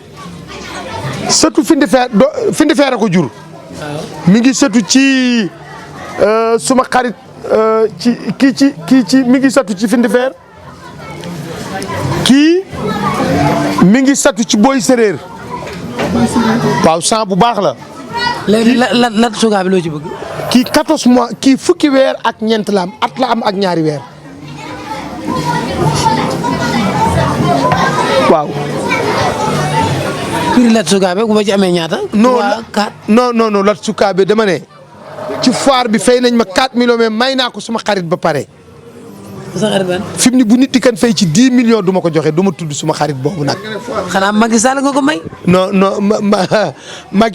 sëtu Findi Feer a ko jur. mi ngi sëtu ci suma xarit mi ngi sëtu ci Findi Feer kii mi ngi sëtu ci Boy Séréer waaw sang bu baax la. léegi Lat Sukaabe loo ci bëgg. kii 14 mois kii fukki weer ak ñeent la am at la am ak ñaari weer waaw. prix Lat Sukaabe bu ma ci amee ñaata. non Lat Sukaabe dama ne ci foire bi fay nañ ma 4 millions mais may naa ko suma xarit ba pare. sa xarit ban. fi mu ne bu nit di kan fay ci 10 millions du ma ko joxe du ma tudd suma xarit boobu nag. xanaa Macky Sall nga ko may. non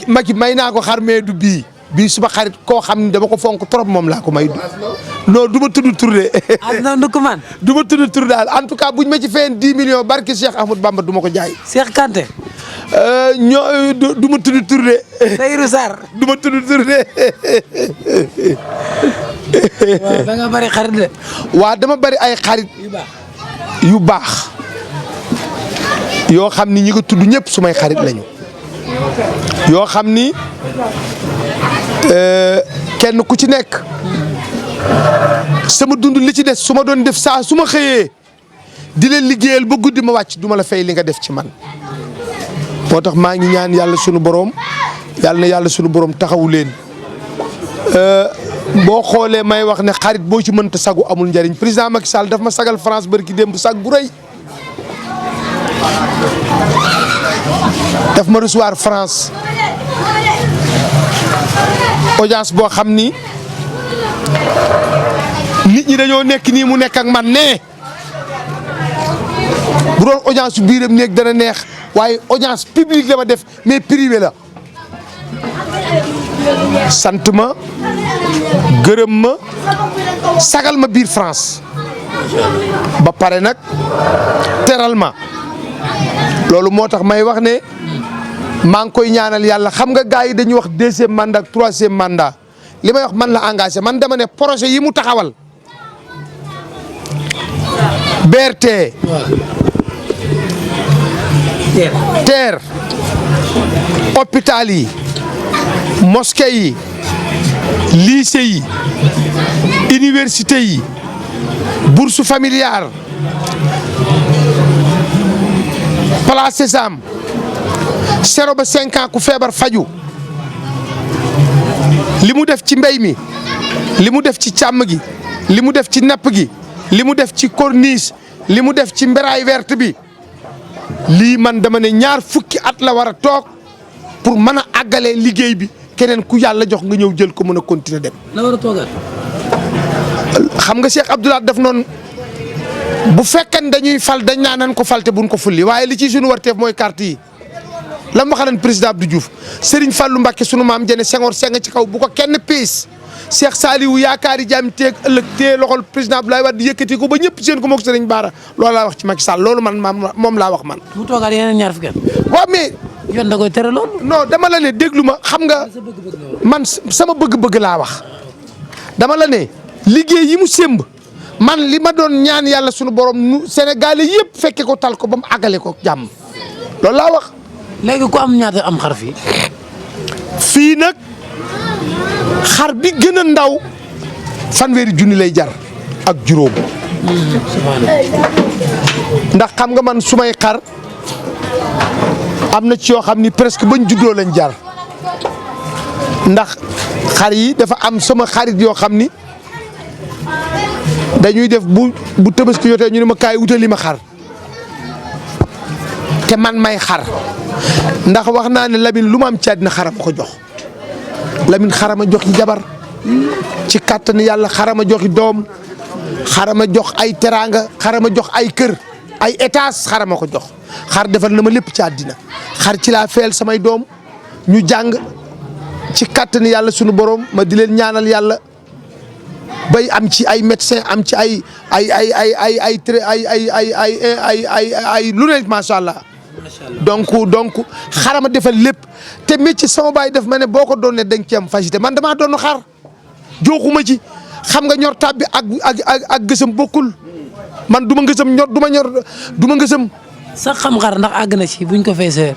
Macky may naa ko xar mais du bii suma xarit koo xam ne dama ko fonk trop moom laa ko may. non du ma tudd tur de. non du ko man. du ma tudd tur daal en tout cas buñ ma ci fayeen 10 millions barki Cheikh Ahmadou Bamba du ma ko jaay. Cheikh Kanté. du ma tudd tur de. Seydou Sarr. du ma tudd tur de. waaw da nga bari xarit de. waaw dama bari ay xarit. yu baax yu baax yoo xam ni ñi nga tudd ñëpp sumay xarit lañu yoo xam ni kenn ku ci nekk sama dund li ci des su ma doon def saa su ma xëyee di leen liggéeyal ba guddi ma wàcc duma la fay li nga def ci man moo tax maa ngi ñaan yàlla sunu borom yàlla na yàlla sunu borom taxawu leen boo xoolee may wax ne xarit boo ci mënta sagu amul njariñ président Macky Sall daf ma sagal France barki démb sag bu rëy daf ma recevoir France audience boo xam ni nit ñi dañoo nekk nii mu nekk ak man ne bu doon audience biiram néeg dana neex waaye audience publique la ma def mais privé la sant ma gërëm ma sagal ma biir France ba pare nag teral ma loolu moo tax may wax ne maa ngi koy ñaanal yàlla xam nga gars yi dañuy wax 2e mandat ak 3e mandat li may wax man la engagé man dama ne projet yi mu taxawal BRT TER hôpital yi mosquée yi lycée yi université yi bourse familiale place Sésame 0 ba 5 ans ku feebar faju li mu def ci mbéy mi li mu def ci càmm gi li mu def ci napp gi li mu def ci corniche li mu def ci mberaay verte bi lii man dama ne ñaar fukki at la war a toog pour mën a àggalee liggéey bi keneen ku yàlla jox nga ñëw jël ko mën a continuer dem. la war a toogaat. xam nga Cheikh Abdoulaye daf noonu bu fekkee dañuy fal dañ naa nan ko fal te buñ ko fulli waaye li ci suñu warteef mooy carte yi la ma waxaloon président Abdou Diouf Serigne Fallou Mbacké sunu maam jëne Senghor seng ci kaw bu ko kenn piis Cheikh Saliou yaakaari jaam teeg ëllëg tee loxol président Abdoulaye Wade yëkkati ko ba ñëpp seen ko moog Serigne Bara loolu laa wax ci Macky Sall loolu man moom laa wax man. mu toogaat yeneen ñaar fukki at. waaw mais. yoon da koy tere loolu. non dama la ne déglu ma xam nga man sama bëgg-bëgg laa wax dama la ne liggéey yi mu sémb man li ma doon ñaan yàlla sunu borom nu Sénégalais yëpp fekke ko tal ko ba mu àggale ko jàmm loolu laa wax. léegi ku am ñaata am xar fii. fii nag xar bi gën a ndaw fanweeri junni lay jar ak juróom. ndax xam nga man sumay xar am na ci yoo xam ni presque bañ juddoo lañ jar ndax xar yi dafa am sama xarit yoo xam ni dañuy def bu Tabaski jotee ñu ne ma kaay wutali ma xar te man may xar ndax wax naa ne Lamine lu ma am ci àddina xarama ko jox Lamine xarama jox yi jabar ci kàttan yàlla xarama joxi doom xarama jox ay teraanga xarama jox ay kër ay étage xarama ko jox xar defal na ma lépp ci àddina xar ci laa feel samay doom ñu jàng ci kàttan yàlla sunu borom ma di leen ñaanal yàlla bay am ci ay médecin am ci ay lu ne macha allah. donc xarama defal lépp te métier sama baay def ma ne boo ko doonee dañ ci am facilité man damaa doon xar joxuma ci xam nga ñor tab bi ak gësëm bokkul man du ma ngësëm ñor du ma ngësëm. sax xam xar ndax àgg na ci buñ ko feesee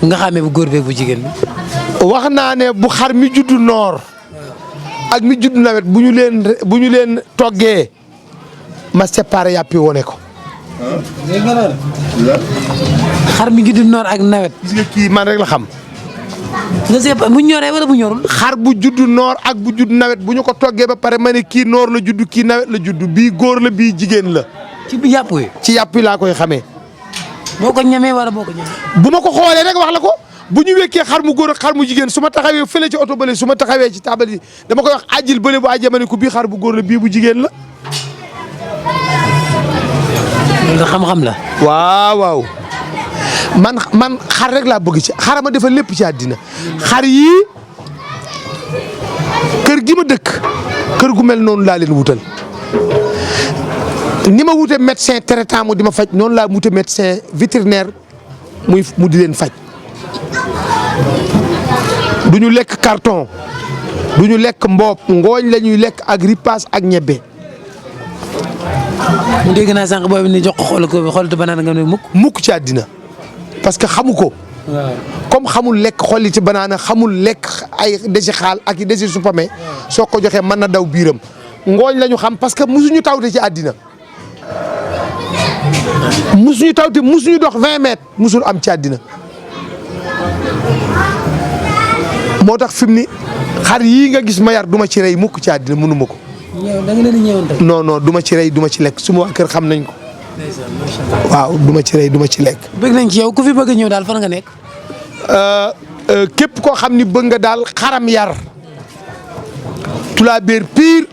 nga xamee bu góor bee bu jigéen bi. wax naa ne bu xar mi juddu noor ak mi juddu nawet bu ñu leen toggee ma séparé yàppi wone ko. xar mi juddu noor ak nawet. gis nga kii man rek la xam. nga séparé bu ñoree wala bu ñorul. xar bu juddu noor ak bu juddu nawet bu ñu ko toggee ba pare ma ne kii noor la juddu kii nawet la juddu bii góor la bii jigéen la. ci bi yàpp wi. ci yàpp yi laa koy xamee. boo ko ñemee wala boo ko ñemee. bu ma ko xoolee rek wax la ko bu ñu wekkee xar mu góor ak xar mu jigéen su ma taxawee fële ci oto bële su ma taxawee ci taabal yi dama koy wax ajjil bële bu àjjee ma ne ko bii xar bu góor la bii bu jigéen la. loolu xam-xam la. waaw man xar rek laa bëgg ci xarama dafa lépp ci àddina xar yii kër gi ma dëkk kër gu mel noonu laa leen wutal ni ma wute médecin traitant mu di ma faj noonu laa wute médecin vétérinaire mu di leen faj du ñu lekk carton du ñu lekk mboob ngooñ la ñuy lekk ak ripaas ak ñebbe mu dégg naa sànq boobu ni jox ko xoolatu banaana nga ne mukk ci àddina parce que xamu ko. waaw comme xamul lekk xolliti banaana xamul lekk ay desi xaal ak i desi supame soo ko joxee mën na daw biiram ngooñ la ñu xam parce que musuñu tawte ci àddina musuñu tawte musuñu dox 20 mètres musul am ci àddina moo tax fi mu ni xar yii nga gis ma yar duma ci rey mukk ci àddina mënuma ko. da nga leen di ñëwante. non non duma ci rey duma ci lekk suma waa kër xam nañ ko. waaw duma ci rey duma ci lekk. bëgg nañ ci yow ku fi bëgg a ñëw daal fan nga nekk. képp koo xam ni bëgg nga daal xaram yar tulaabeer pire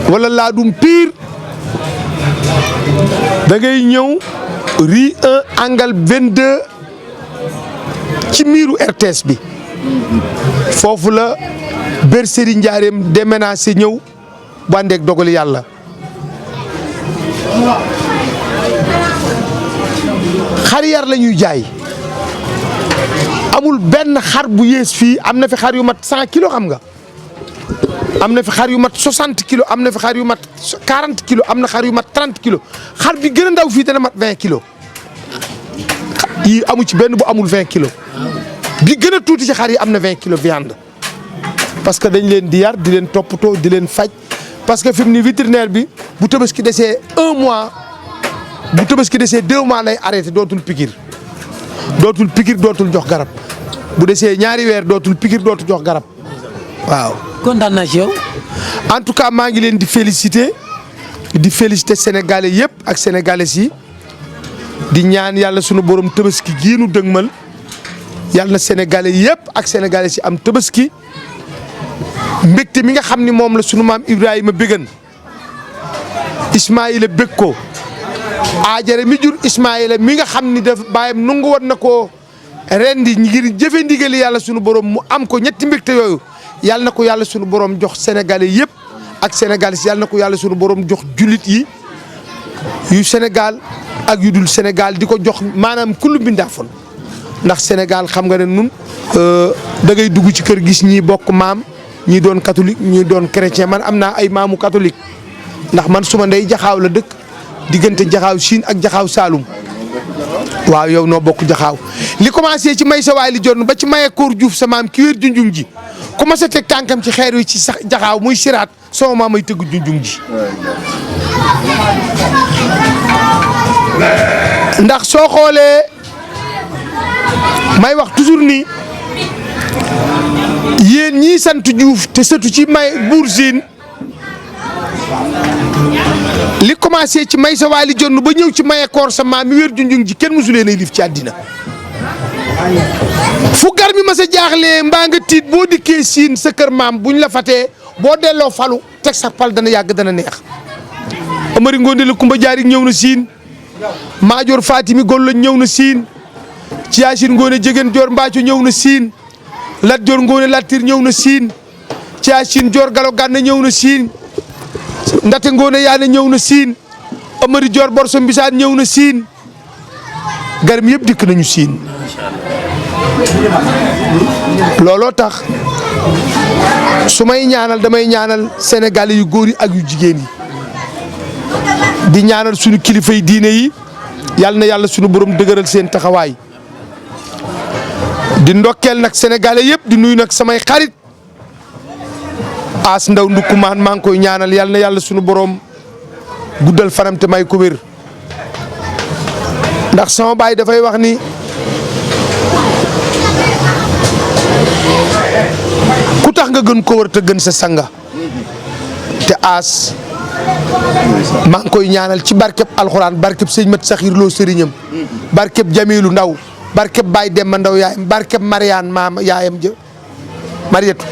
wala laadum pire da ngay ñëw rue 1 angle 22 ci miiru RTS bi foofu la bergerie Njaareem déménagé ñëw bu àndeek dogali yàlla. xar yar la ñuy jaay amul benn xar bu yées fii am na fi xar yu mat 100 kilos xam nga am na fi xar yu mat 60 kilos am na fi xar yu mat 40 kilos am na xar yu mat 30 kilos xar bi gën a ndaw fii dana mat 20 kilos yii amu ci benn bu amul 20 kilos bi gën a tuuti ci xar yi am na 20 kilos viande parce que dañ leen di yar di leen toppatoo di leen faj parce que fi mu ni vétérinaire bi bu tabaski desee 1 mois bu tabaski desee 2 mois lay arrêté dootul piqûre dootul jox garab bu desee ñaari weer dootul piqûre dootul jox garab waaw. kontaan naa ci yow. en tout cas maa ngi leen di féliciter sénégalais yëpp ak sénégalaises yi di ñaan yàlla sunu borom tabaski gii nu dëgmal yàlla na sénégalais yëpp ak sénégalaises yi am tabaski mbégte mi nga xam ni moom la sunu maam Ibrahima bégan Ismaïla bég ko Aajara mi jur Ismaïla mi nga xam ni daf bàyyam nungu woon na ko rendi ngir jëfe ndigali yàlla sunu borom mu am ko ñetti mbégte yooyu yàlla na ko yàlla sunu borom jox sénégalais yëpp ak sénégalais yàlla na ko yàlla sunu borom jox jullit yi yu Sénégal ak yu dul Sénégal di ko jox maanaam kullu mbindaafoon ndax Sénégal xam nga ne nun da ngay dugg ci kër gis ñii bokk maam ñii doon catholique ñii doon chrétien man am naa ay maamu catholique ndax man suma ndey jaxaaw la dëkk diggante jaxaaw Chine ak jaxaaw Saalum waaw yow noo bokk jaxaaw li commencé ci may sa waay li jonn ba ci maye koor Diouf sa maam ki wér junjung ji commencé teg tànkam ci xeer wi ci sax jaxaaw muy siraat sama maam ay tëgg junjung ji ndax soo xoolee may wax toujours ni yéen ñii sant Diouf te sëtu ci may buur Siin li commencé ci may sa waali jonn ba ñëw ci maye koor sa maam mi wér junjung ji kenn mosu leen ay lif ci àddina fu gar mi ma sa jaaxlee mbaa nga tiit boo dikkee Siin sa kër maam buñ la fatee boo delloo falu teg sa pal dana yàgg dana neex Amari Ngoone la Kumba Jaari ñëw na Siin Maajoor Faatimi Gollo ñëw na Siin ci Yaasin Ngoone Jegen Joor Mbaaco ñëw na Siin Lat Joor Ngoone Lattiir ñëw na Siin ci Yaasin Joor Galo Gànna ñëw na Siin Ndate Ngoone Yaane ñëw na Siin Amari Joor Borso Mbisaan ñëw na Siin garam yëpp dikk nañu Siin looloo tax su may ñaanal damay ñaanal sénégalais yu góor yi ak yu jigéen yi di ñaanal sunu kilifa yi diine yi yàlla na yàlla sunu borom dëgëral seen taxawaay di ndokkeel nag sénégalais yëpp di nuyu nag samay xarit As Ndaw Ndukkumaan maa ngi koy ñaanal yàlla na yàlla sunu borom guddal fanam te may ko wér ndax sama baay dafay wax ni ku tax nga gën ko wër te gën sa sanga te As maa ngi koy ñaanal ci barkeb alxuraan barkeb sëñ Mat Saxiir Lo sëriñam barkeb Jamilu Ndaw barkeb Baay Demba Ndaw yaayam barkeb Mariane maam yaayam jë Mariétu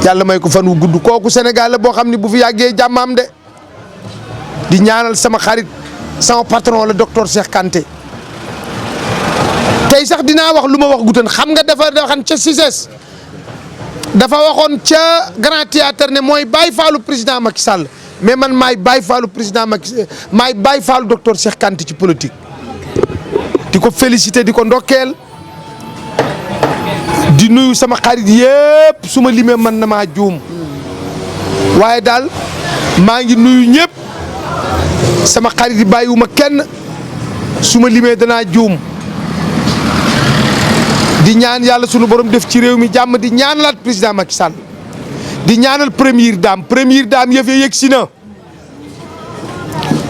yàlla may ko fan wu gudd kooku Sénégal la boo xam ne bu fi yàggee jàmmaam de di ñaanal sama xarit sama patron la docteur Cheikh Kanté tey sax dinaa wax lu ma wax gutan xam nga dafa waxan ca CICES dafa waxoon ca Grand Théâtre ne mooy Baye Fallou président Macky Sall mais man maay Baye Fallou président Macky maay Baye Fallou docteur Cheikh Kanté ci politique di ko féliciter di ko ndokkeel di nuyu sama xarit yëpp su ma limee man na maa juum waaye daal maa ngi nuyu ñëpp sama xarit yi bàyyiwuma kenn su ma limee danaa juum di ñaan yàlla sunu borom def ci réew mi jàmm di ñaanalaat président Macky Sall di ñaanal première dame yëf ya yëg si na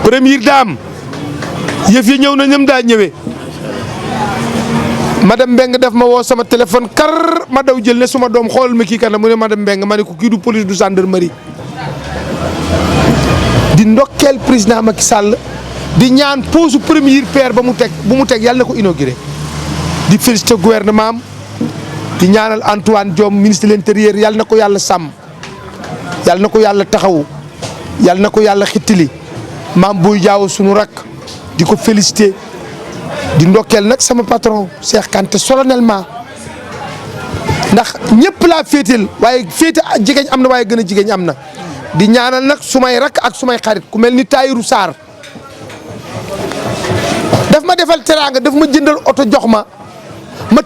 première dame yëf ya ñëw na ñëm daa ñëwee madame Mbengue def ma woo sama téléphone kar ma daw jël ne suma doom xoolal ma kii kan la mu ne madame Mbengue ma ne ko kii du police du gendarmerie di ndokkeel président Macky Sall di ñaan pose première pierre bu mu teg yàlla na ko inauguré di félicité gouvernement am di ñaanal Antoine Diome ministre de l'intérieur yàlla na ko yàlla sàmm yàlla na ko yàlla taxawu yàlla na ko yàlla xittili maam Boy Diaw sunu rakk di ko félicité di ndokkeel nag sama patron Cheikh Kanté solennellement ndax ñëpp laa féetal waaye féete jigéen am na waaye gën a jigéen am na di ñaanal nag sumay rakk ak sumay xarit ku mel ni Tahirou Sarr daf ma defal teraanga daf ma jëndal oto jox ma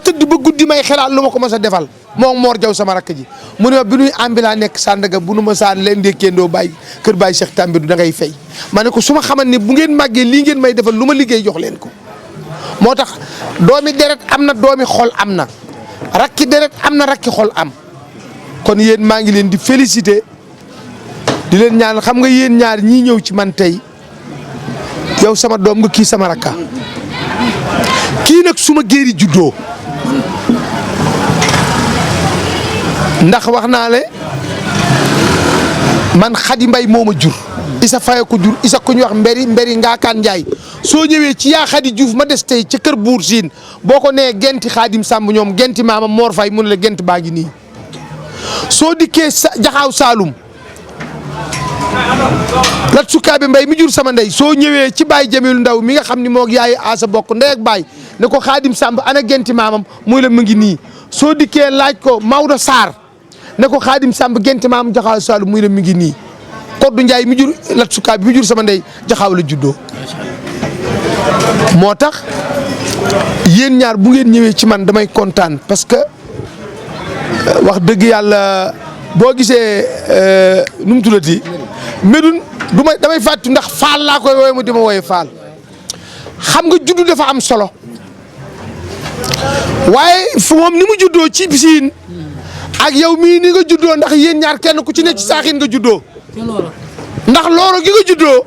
tëdd ba guddi may xelaat lu ma ko mës a defal moom Mor Diaw sama rakk ji mu ne ma bi nuy ambulant nekk Sandaga bu nu ma saan leen ndékkeendoo bàyyi kër Baye Cheikh Tambidou da ngay fay ma ne ko su ma xaman ne bu ngeen màggee lii ngeen may defal lu ma liggéey jox leen ko moo tax doomi deret am na doomi xol am na rakki deret am na rakki xol am kon yéen maa ngi leen di félicité di leen ñaan xam nga yéen ñaar ñii ñëw ci man tey yow sama doom nga kii sama rakka kii nag suma géeri juddoo ndax wax naa le man Xadi Mbay moo ma jur Isa Faye ko jur Isa ku ñu wax mberi Ngaakaan Njaay soo ñëwee ci yaa Xadi Juuf ma des tey ca kër Buur Siin boo ko nee genti Xaadim Sàmb ñoom genti maama Moor Fay mu ne la gent baa ngi nii soo dikkee Jaxaaw Saalum Lat Sukaabe Mbay mi jur sama ndey soo ñëwee ci Baay Jamilu Ndaw mi nga xam ni moog yaay Asa bokk ndey ak baay ne ko Xaadim Sàmb ana genti maamam muy la mu ngi nii soo dikkee laaj ko Maodo Sarr ne ko Xaadim Sàmb genti maamam Jaxaaw Saalum muy la mu ngi nii Koddu Njaay mi jur Lat Sukaabe mi jur sama ndey Jaxaaw la juddoo moo tax yéen ñaar bu ngeen ñëwee ci man damay kontaan parce que wax dëgg yàlla boo gisee nu mu tuddati Médoune damay fàttu ndax faal laa koy wooye mu di ma wooye faal xam nga juddu dafa am solo waaye fu moom ni mu juddoo ci Siin ak yow mii ni nga juddoo ndax yéen ñaar kenn ku ci ne ci saaxin nga juddoo ndax looro gi nga juddoo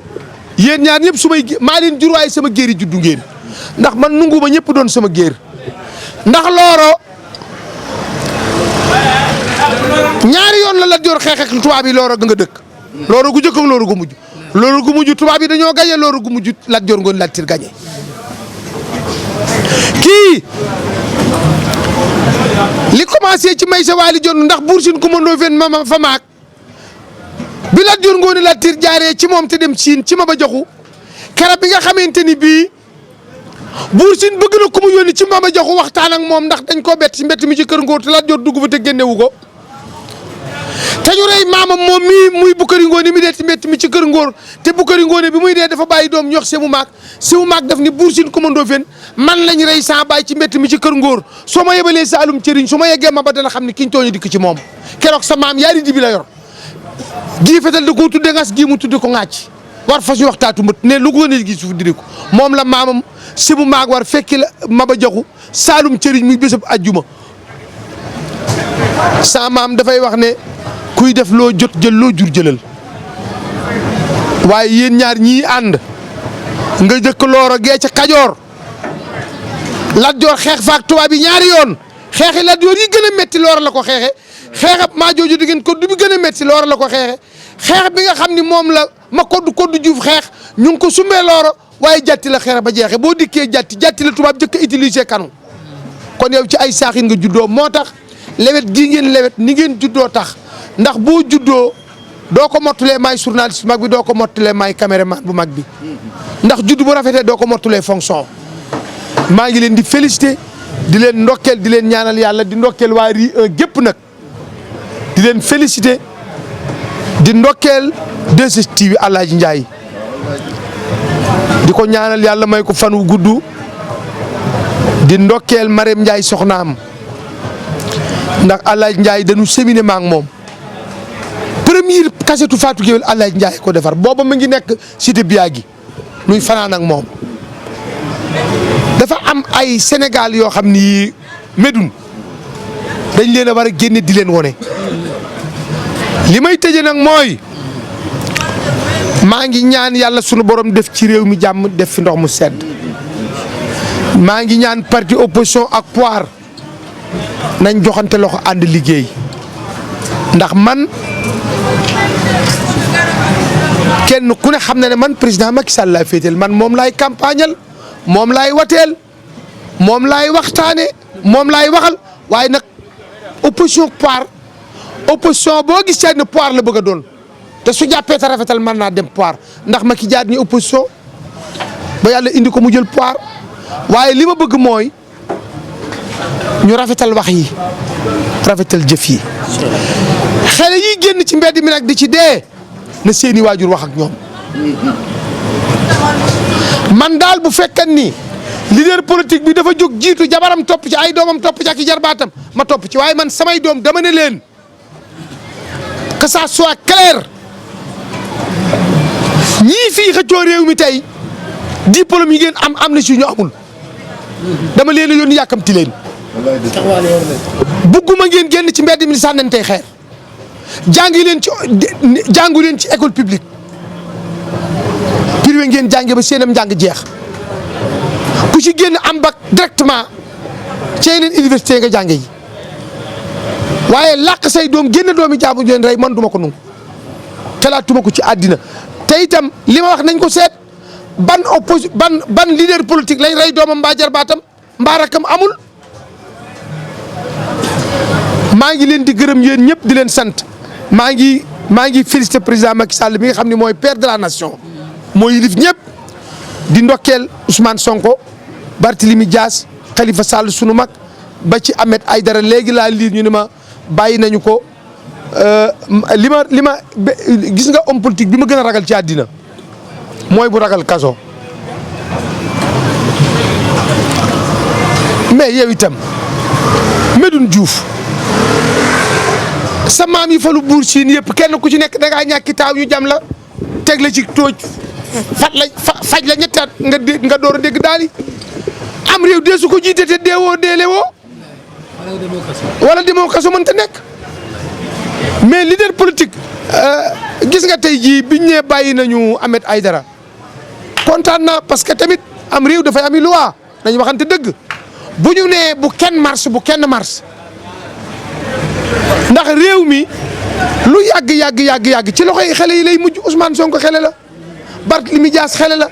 yéen ñaar ñëpp su may maa leen jur waaye sama géeri juddu ngeen ndax man nungu ma ñëpp doon sama géer ndax looro ñaari yoon la Lat Joor xeex ak tubaab yi looro ga nga dëkk looro gu jëkk ak looro gu mujj looro gu mujj tubaab yi dañoo gañe looro gu mujj Lat Joor Ngoone Latiir gañe kii li commencé ci may sa waali jonn ndax Buur Siin kumandoo fen ma fa maak bi Lat Joor Ngoone Latiir jaaree ci moom te dem Siin ci Maba Jaxu keroog bi nga xamante ni bii Buur Siin bëgg na ku mu yónni ci Maba Jaxu waxtaan ak moom ndax dañ koo bett ci mbett mi ci kër Ngóor te Lat Joor dugg fa te génnewu ko te ñu rey maamam moom mii muy Bukari Ngoone mi dee ci mbett mi ci kër Ngóor te Bukari Ngoone bi muy dee dafa bàyyi doom ñox Semu Maak daf ni Buur Siin kumandoo fen man lañ rey sa bàyyi ci mbett mi ci kër Ngóor soo ma yebalee Saalum cëriñ su ma yeggee Maba dana xam ne kiñ tooñu dikk ci moom keroog sa maam yaari dibi la yor gii fetal da koo tudde ngas gii mu tudde ko ŋàcc war fas ñu waxtaatu mbët ne lu ko ne gi suuf diri ko moom la maamam Semu Maak war fekki la Maba Jaxu Saalum cëriñ muy bésab ajjuma sa maam dafay wax ne kuy def loo jot jël loo jur jëlal waaye yéen ñaar ñii ànd nga jëkk looro gee ca Kajoor Lat Joor xeex faak tubaab yi ñaari yoon xeexi Lat Joor yi gën a metti looro la ko xeexe xeexab maa jooju di ngeen koddu bi gën a metti looro la ko xeexe xeex bi nga xam ni moom la ma koddu juuf xeex ñu ngi ko sumbee looro waaye jàtti la xeex ba jeexe boo dikkee jàtti la tubaab jëkk a utiliser kanu kon yow ci ay saaxin nga juddoo moo tax lewet gii ngeen lewet ni ngeen juddoo tax ndax boo juddoo doo ko mottulee maay journaliste mag bi doo ko mottulee maay caméraman bu mag bi ndax judd bu rafetee doo ko mottulee fonction maa ngi leen di félicité di leen ndokkeel di leen ñaanal yàlla di ndokkeel waa RIE 1 gépp nag di leen félicité di ndokkeel 2STV Alaaji Njaay di ko ñaanal yàlla may ko fan wu gudd di ndokkeel Marème Njaay soxnaam ndax Alaaji Njaay dañu séminé ma ak moom première kasetu Fatou Guewel Alaaji Ndiaye ko defar booba mu ngi nekk cité Biagi nuy fanaan ak moom dafa am ay Sénégal yoo xam ni Médoune dañ leen a war a génne di leen wone li may tëjee nag mooy maa ngi ñaan yàlla sunu borom def ci réew mi jàmm def fi ndox mu sedd maa ngi ñaan parti opposition ak pouvoir nañ joxante loxo ànd liggéey ndax man kenn ku ne xam na ne man président Macky Sall laa féetal man moom laay campagnal moom laay wateel moom laay waxtaane moom laay waxal waaye nag opposition pouvoir opposition boo gis ne pouvoir la bëgg a doon te su jàppee ta rafetal mën naa dem pouvoir ndax Macky jaar ni opposition ba yàlla indi ko mu jël pouvoir waaye li ma bëgg mooy ñu rafetal wax yi rafetal jëf yi xale yi génn ci mbedd mi nag di ci dee na seeni waajur wax ak ñoom man daal bu fekkee ni leader politique bi dafa jóg jiitu jabaram topp ci ay doomam topp ci ak i jarbaatam ma topp ci waaye man samay doom dama ne leen que ça soit clair ñii fii xëccoo réew mi tey diplôme yi ngeen am na si ñu amul dama leen a yónni yàkkamti leen bugguma ngeen génn ci mbedd mi di sànnantey xeer jàngu leen ci école publique privé ngeen jànge ba seenam njàng jeex ku ci génn am bac directement ci yeneen université nga jànge yi waaye làq say doom génn doomi jaamu leen rey man duma ko nangu xalaatuma ko ci àddina te itam li ma wax nañ ko seet ban leader politique lay rey doomam mbaa jarbaatam mbaa rakam amul maa ngi leen di gërëm yéen ñëpp di leen sant maa ngi félicité président Macky Sall mi nga xam ne mooy père de la nation mooy yilif ñëpp di ndokkeel Ousmane Sonko Barthélemy Dias Khalifa Sall sunu mag ba ci Ahmed Aïdara léegi laa liir ñu ne ma bàyyi nañu ko li ma gis nga homme politique bi ma gën a ragal ci àddina mooy bu ragal kaso mais yow itam Médoune Diouf sa maam yi falu buur siin yëpp kenn ku ci nekk da ngaa ñàkki taaw ñu jam la teg la ci tooj faj la ñetti at nga door a dégg daal di am réew dee su ko jiite te deewoo deelewoo wala demoo kaso mënta nekk mais leader politique gis nga tey jii biñ ñee bàyyi nañu Ahmed Aïdara kontaan naa parce que tamit am réew dafay ami loi nañ waxante dëgg bu ñu nee bu kenn mars ndax réew mi lu yàgg ci loxoy xale yi lay mujj Ousmane Sonko xale la Barthélemy Dias xale la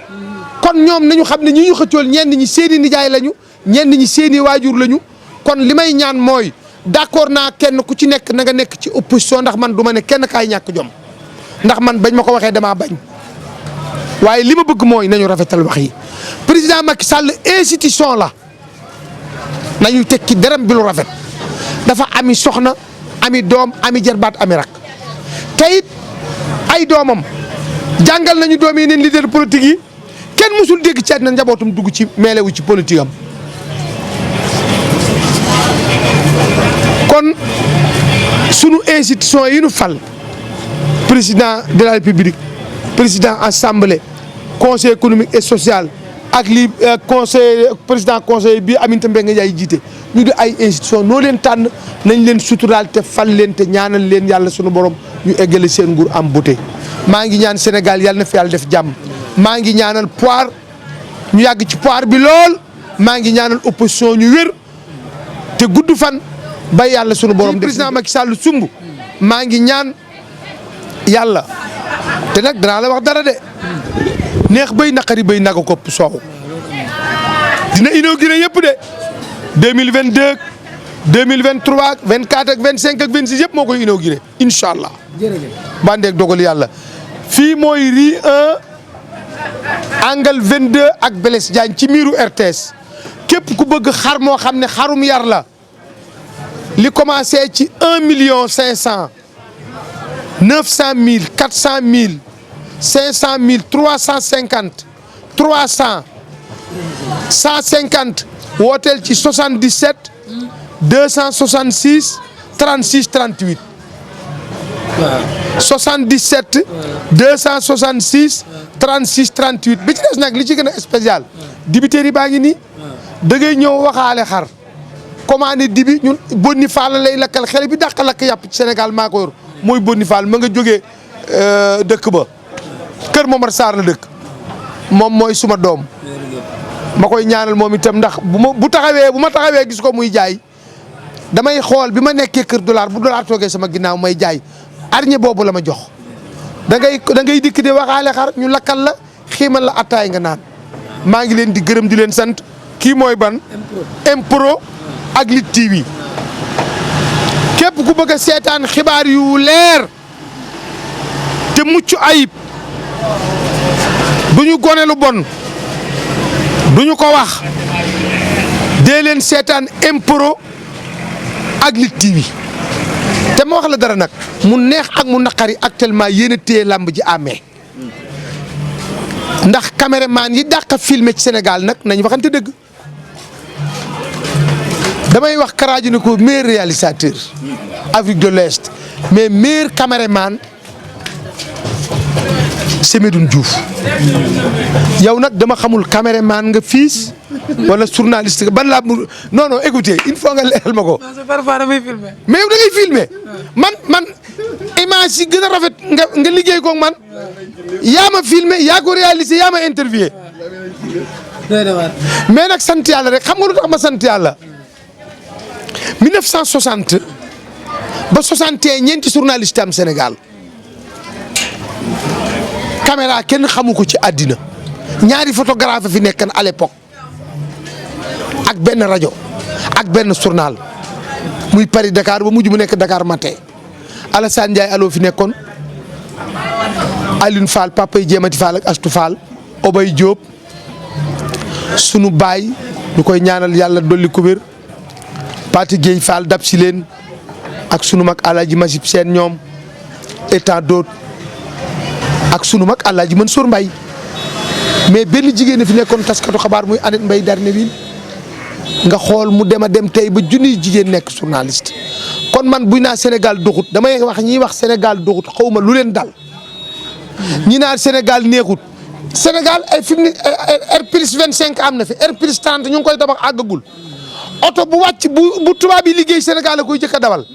kon ñoom nañu xam ne ñi ñu xëccool ñenn ñi seeni nijaay lañu ñenn ñi seeni waajur lañu kon li may ñaan mooy d'accord naa kenn ku ci nekk na nga nekk ci opposition ndax man du ma ne kenn kaay ñàkk jom ndax man bañ ma ko waxee damaa bañ waaye li ma bëgg mooy nañu rafetal wax yi président Macky Sall institution la nañu tekki dërëm bi lu rafet dafa ami soxna ami doom ami jarbaat ami rak te it ay doomam jàngal nañu doom yi neen leader politique yi kenn musul dégg ci àddina njabootum dugg ci meelewu ci politique am kon sunu institution yi nu fal président de la république président assemblée conseil économique et social ak li président conseil bi Aminata Mbengue Ndiaye jiite ñu di ay institution noo leen tànn nañ leen suturaal te fal leen te ñaanal leen yàlla sunu borom ñu eggale seen nguur am beauté maa ngi ñaan Sénégal yàlla na fi yàlla def jàmm maa ngi ñaanal pouvoir ñu yàgg ci pouvoir bi lool maa ngi ñaanal opposition ñu wér te gudd fan ba yàlla sunu borom président Macky Sall sumb maa ngi ñaan yàlla te nag danaa la wax dara de neex bay naqari bay naga kopp soow dina inauguré yëpp de 2022 2023 24 ak 25 ak 26 yëpp moo koy inauguré incha allah. jërëjëf bandeeg dogal yàlla fii mooy rue 1 angle 22 ak Blaise Diagne ci miiru RTS képp ku bëgg xar moo xam ne xarum yar la li commencé ci 1.500.000 900.000 400.000 500.000 350 300 150 wooteel ci 77 266 36 38. waaw. 77 266 36 38 bi ci des nag li ci gën a spécial dibiteri baa ngi nii da ngay ñëw waxaale xar commandé dibi ñun Bonni Fall lay lakkal xele bi dàq lakk yàpp ci Sénégal maa ko yor mooy Bonni Fall ma nga jógee dëkk ba Kër Momar Sarr la dëkk moom mooy suma doom ma koy ñaanal moom itam ndax bu ma taxawee gis ko muy jaay damay xool bi ma nekkee kër dollar bu dollar toogee sama ginnaaw may jaay arñe boobu la ma jox da ngay dikk di waxaale xar ñu lakkal la xiimal la attaay nga naan maa ngi leen di gërëm di leen sant kii mooy ban Impro ak Lutte TV képp ku bëgg a seetaan xibaar yu leer te mucc ayib duñu gone lu bon duñu ko wax dee leen seetaan Impro ak Lutte TV te ma wax la dara nag mu neex ak mu naqari actuellement yéen a téye làmb ji amee ndax caméraman yi dàq filmer ci Sénégal nag nañ waxante dëgg damay wax Karajo ne ko meilleur réalisateur Afrique de l'Ouest mais meilleur caméraman c'est Medoune Diouf yow nag dama xamul caméraman nga fiis wala journaliste nga ban laa non écoutez il faut nga leeral ma ko. parfois damay filmer. mais yow da ngay filmer man image yi gën a rafet nga liggéey ko man yaa ma filmer yaa ko réalisé yaa ma interviewé mais nag sant yàlla rek xam nga lu tax ma sant yàlla 1960 ba 61 ñeenti journaliste am Sénégal caméra kenn xamu ko ci àddina ñaari photographe fi nekkan à l'époque ak benn rajo ak benn journal muy Paris Dakar ba mujj mu nekk Dakar Matin Alassane Ndiaye aloo fi nekkoon Alioune Fall Papa Jéemati Fall ak Astou Fall Obay Diop sunu baay ñu koy ñaanal yàlla dolli ko wér Pati Gueye Fall dab si leen ak sunu mag Alaaji Masib Seen ñoom et tant d'autres ak sunu mag Alaaji Mansour Mbaye mais benn jigéen fi nekkoon taskatu xabaar muy Annette Mbaye Darneville nga xool mu dem a dem tey ba junniy jigéen nekk journaliste kon man buy naa Sénégal doxut damay wax ñiy wax Sénégal doxut xaw ma lu leen dal ñi naan Sénégal neexut Sénégal ay fi mu ne R+25 am na fi R+30 ñu ngi koy tabax àggagul oto bu wàcc bu tubaab yi liggéey Sénégal la koy jëkk a dawal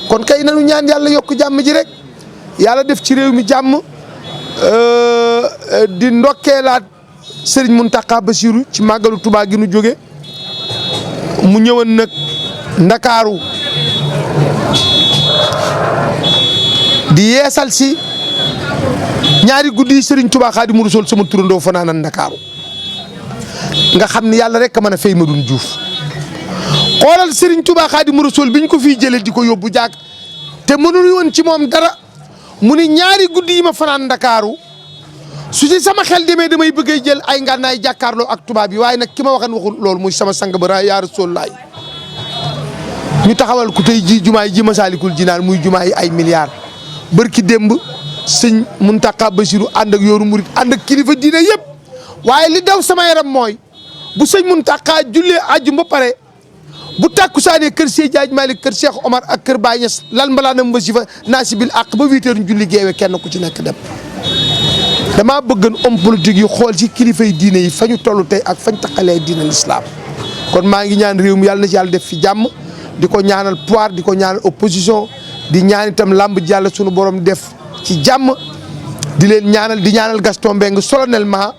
kon kay nanu ñaan yàlla yokk jàmm ji rek yàlla def ci réew mi jàmm di ndokkeelaat Serigne Mountakha Bassirou ci màggalu Touba gi nu jóge mu ñëwoon nag Ndakaaru di yeesal si ñaari guddi yi Serigne Touba Xaadimu Rasuul sama turandoo fanaanan Ndakaaru nga xam ni yàlla rek a mën a fay Medoune Diouf xoolal Serigne Touba Xaadimu Rasuul biñ ko fii jëlee di ko yóbbu jaag te mënuñu woon ci moom dara mu ni ñaari guddi yi ma fanaan Ndakaaru su ci sama xel demee damay bëggee jël ay ngànnaay jàkkaarloo ak tubaab yi waaye nag ki ma waxan waxul loolu muy sama sang ba yaa Rasulullaay ñu taxawal ku tey ji jumaa ji Masaalikul Jinaan muy jumaa yi ay milliards barki démb sëñ Mountakha Bassirou ànd ak yoonu murit ànd ak kilifa diine yëpp waaye li daw sama yaram mooy bu sëñ Mountakha jullee àjjuma ba pare bu tàkkusaanee kër Seydi Hadji Malick kër Cheikh Omar ak kër Baye Niass lal mbalaanam wasifa naasi bil àq ba 8 heures ñu julli geewe kenn ku ci nekk dem damaa bëggan homme politique yu xool ci kilifay diine yi fa ñu toll tey ak fañ taqalee diine l'islam kon maa ngi ñaan réew mi yàlla na ci yàlla def fi jàmm di ko ñaanal pouvoir di ko ñaanal opposition di ñaan itam làmb ji yàlla sunu borom def ci jàmm di leen ñaanal di ñaanal Gaston Mbengue solennellement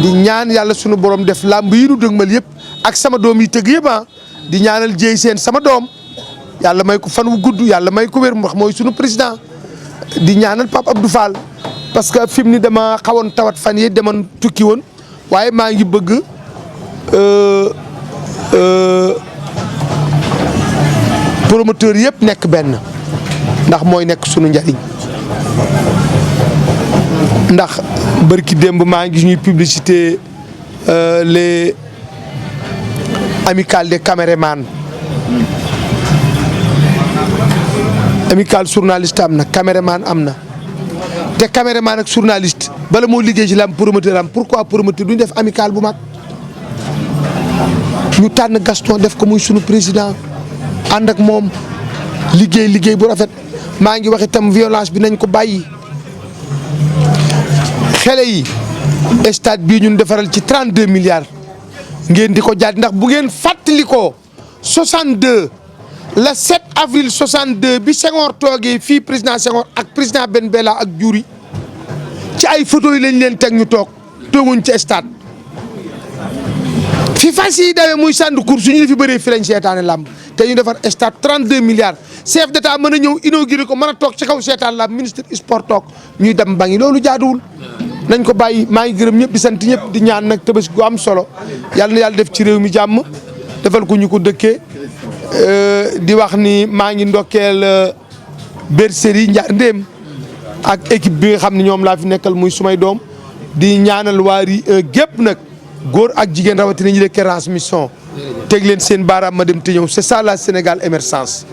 di ñaan yàlla sunu borom def làmb yi nu dëgmal yëpp ak sama doom yi tëgg yëpp di ñaanal jéey seen sama doom yàlla may ko fan wu gudd yàlla may ko wér mu wax mooy sunu président di ñaanal Pape Abdou Fall parce que fi mu ni dama xawoon tawat fan yi demoon tukki woon waaye maa ngi bëgg promoteur yëpp nekk benn ndax mooy nekk sunu njariñ ndax bërki démb maa ngi ñuy publicité les amicales des caméramans amical journaliste am na caméraman am na te caméraman ak journaliste bala moo liggéey ci lam promoteur am pourquoi promoteur duñ def amical bu mag ñu tànn Gaston def ko muy sunu président ànd ak moom liggéey bu rafet maa ngi wax itam violence bi nañ ko bàyyi xale yi stade bii ñun defaral ci 32 milliards ngeen di ko jaat ndax bu ngeen fàttalikoo 62 le 7 avril 62 bi Senghor toogee fii président Senghor ak président Ben Bella ak Diouri ci ay photo yi lañ leen teg ñu tooguñ ci stade fi fas yi dawee muy sàndu course su ñu fi bëree fi lañ seetaane làmb te ñu defar stade 32 milliards chef d'état mën a ñëw inauguré ko mën a toog ci kaw seetaan làmb ministre sport toog ñuy dem bangi loolu jaaduwul nañ ko bàyyi. maa ngi gërëm ñëpp di sant ñëpp di ñaan nag Tabaski gu am solo yàlla na yàlla def ci réew mi jàmm defal ko ñu ko dëkkee di wax ni maa ngi ndokkeel bergerie Ndiarndéem ak équipe bi nga xam ne ñoom laa fi nekkal muy sumay doom di ñaanal waari gépp nag góor ak jigéen rawatina ñi de transmission teg leen seen baaraam ma dem te ñëw c'est ça la Sénégal émergence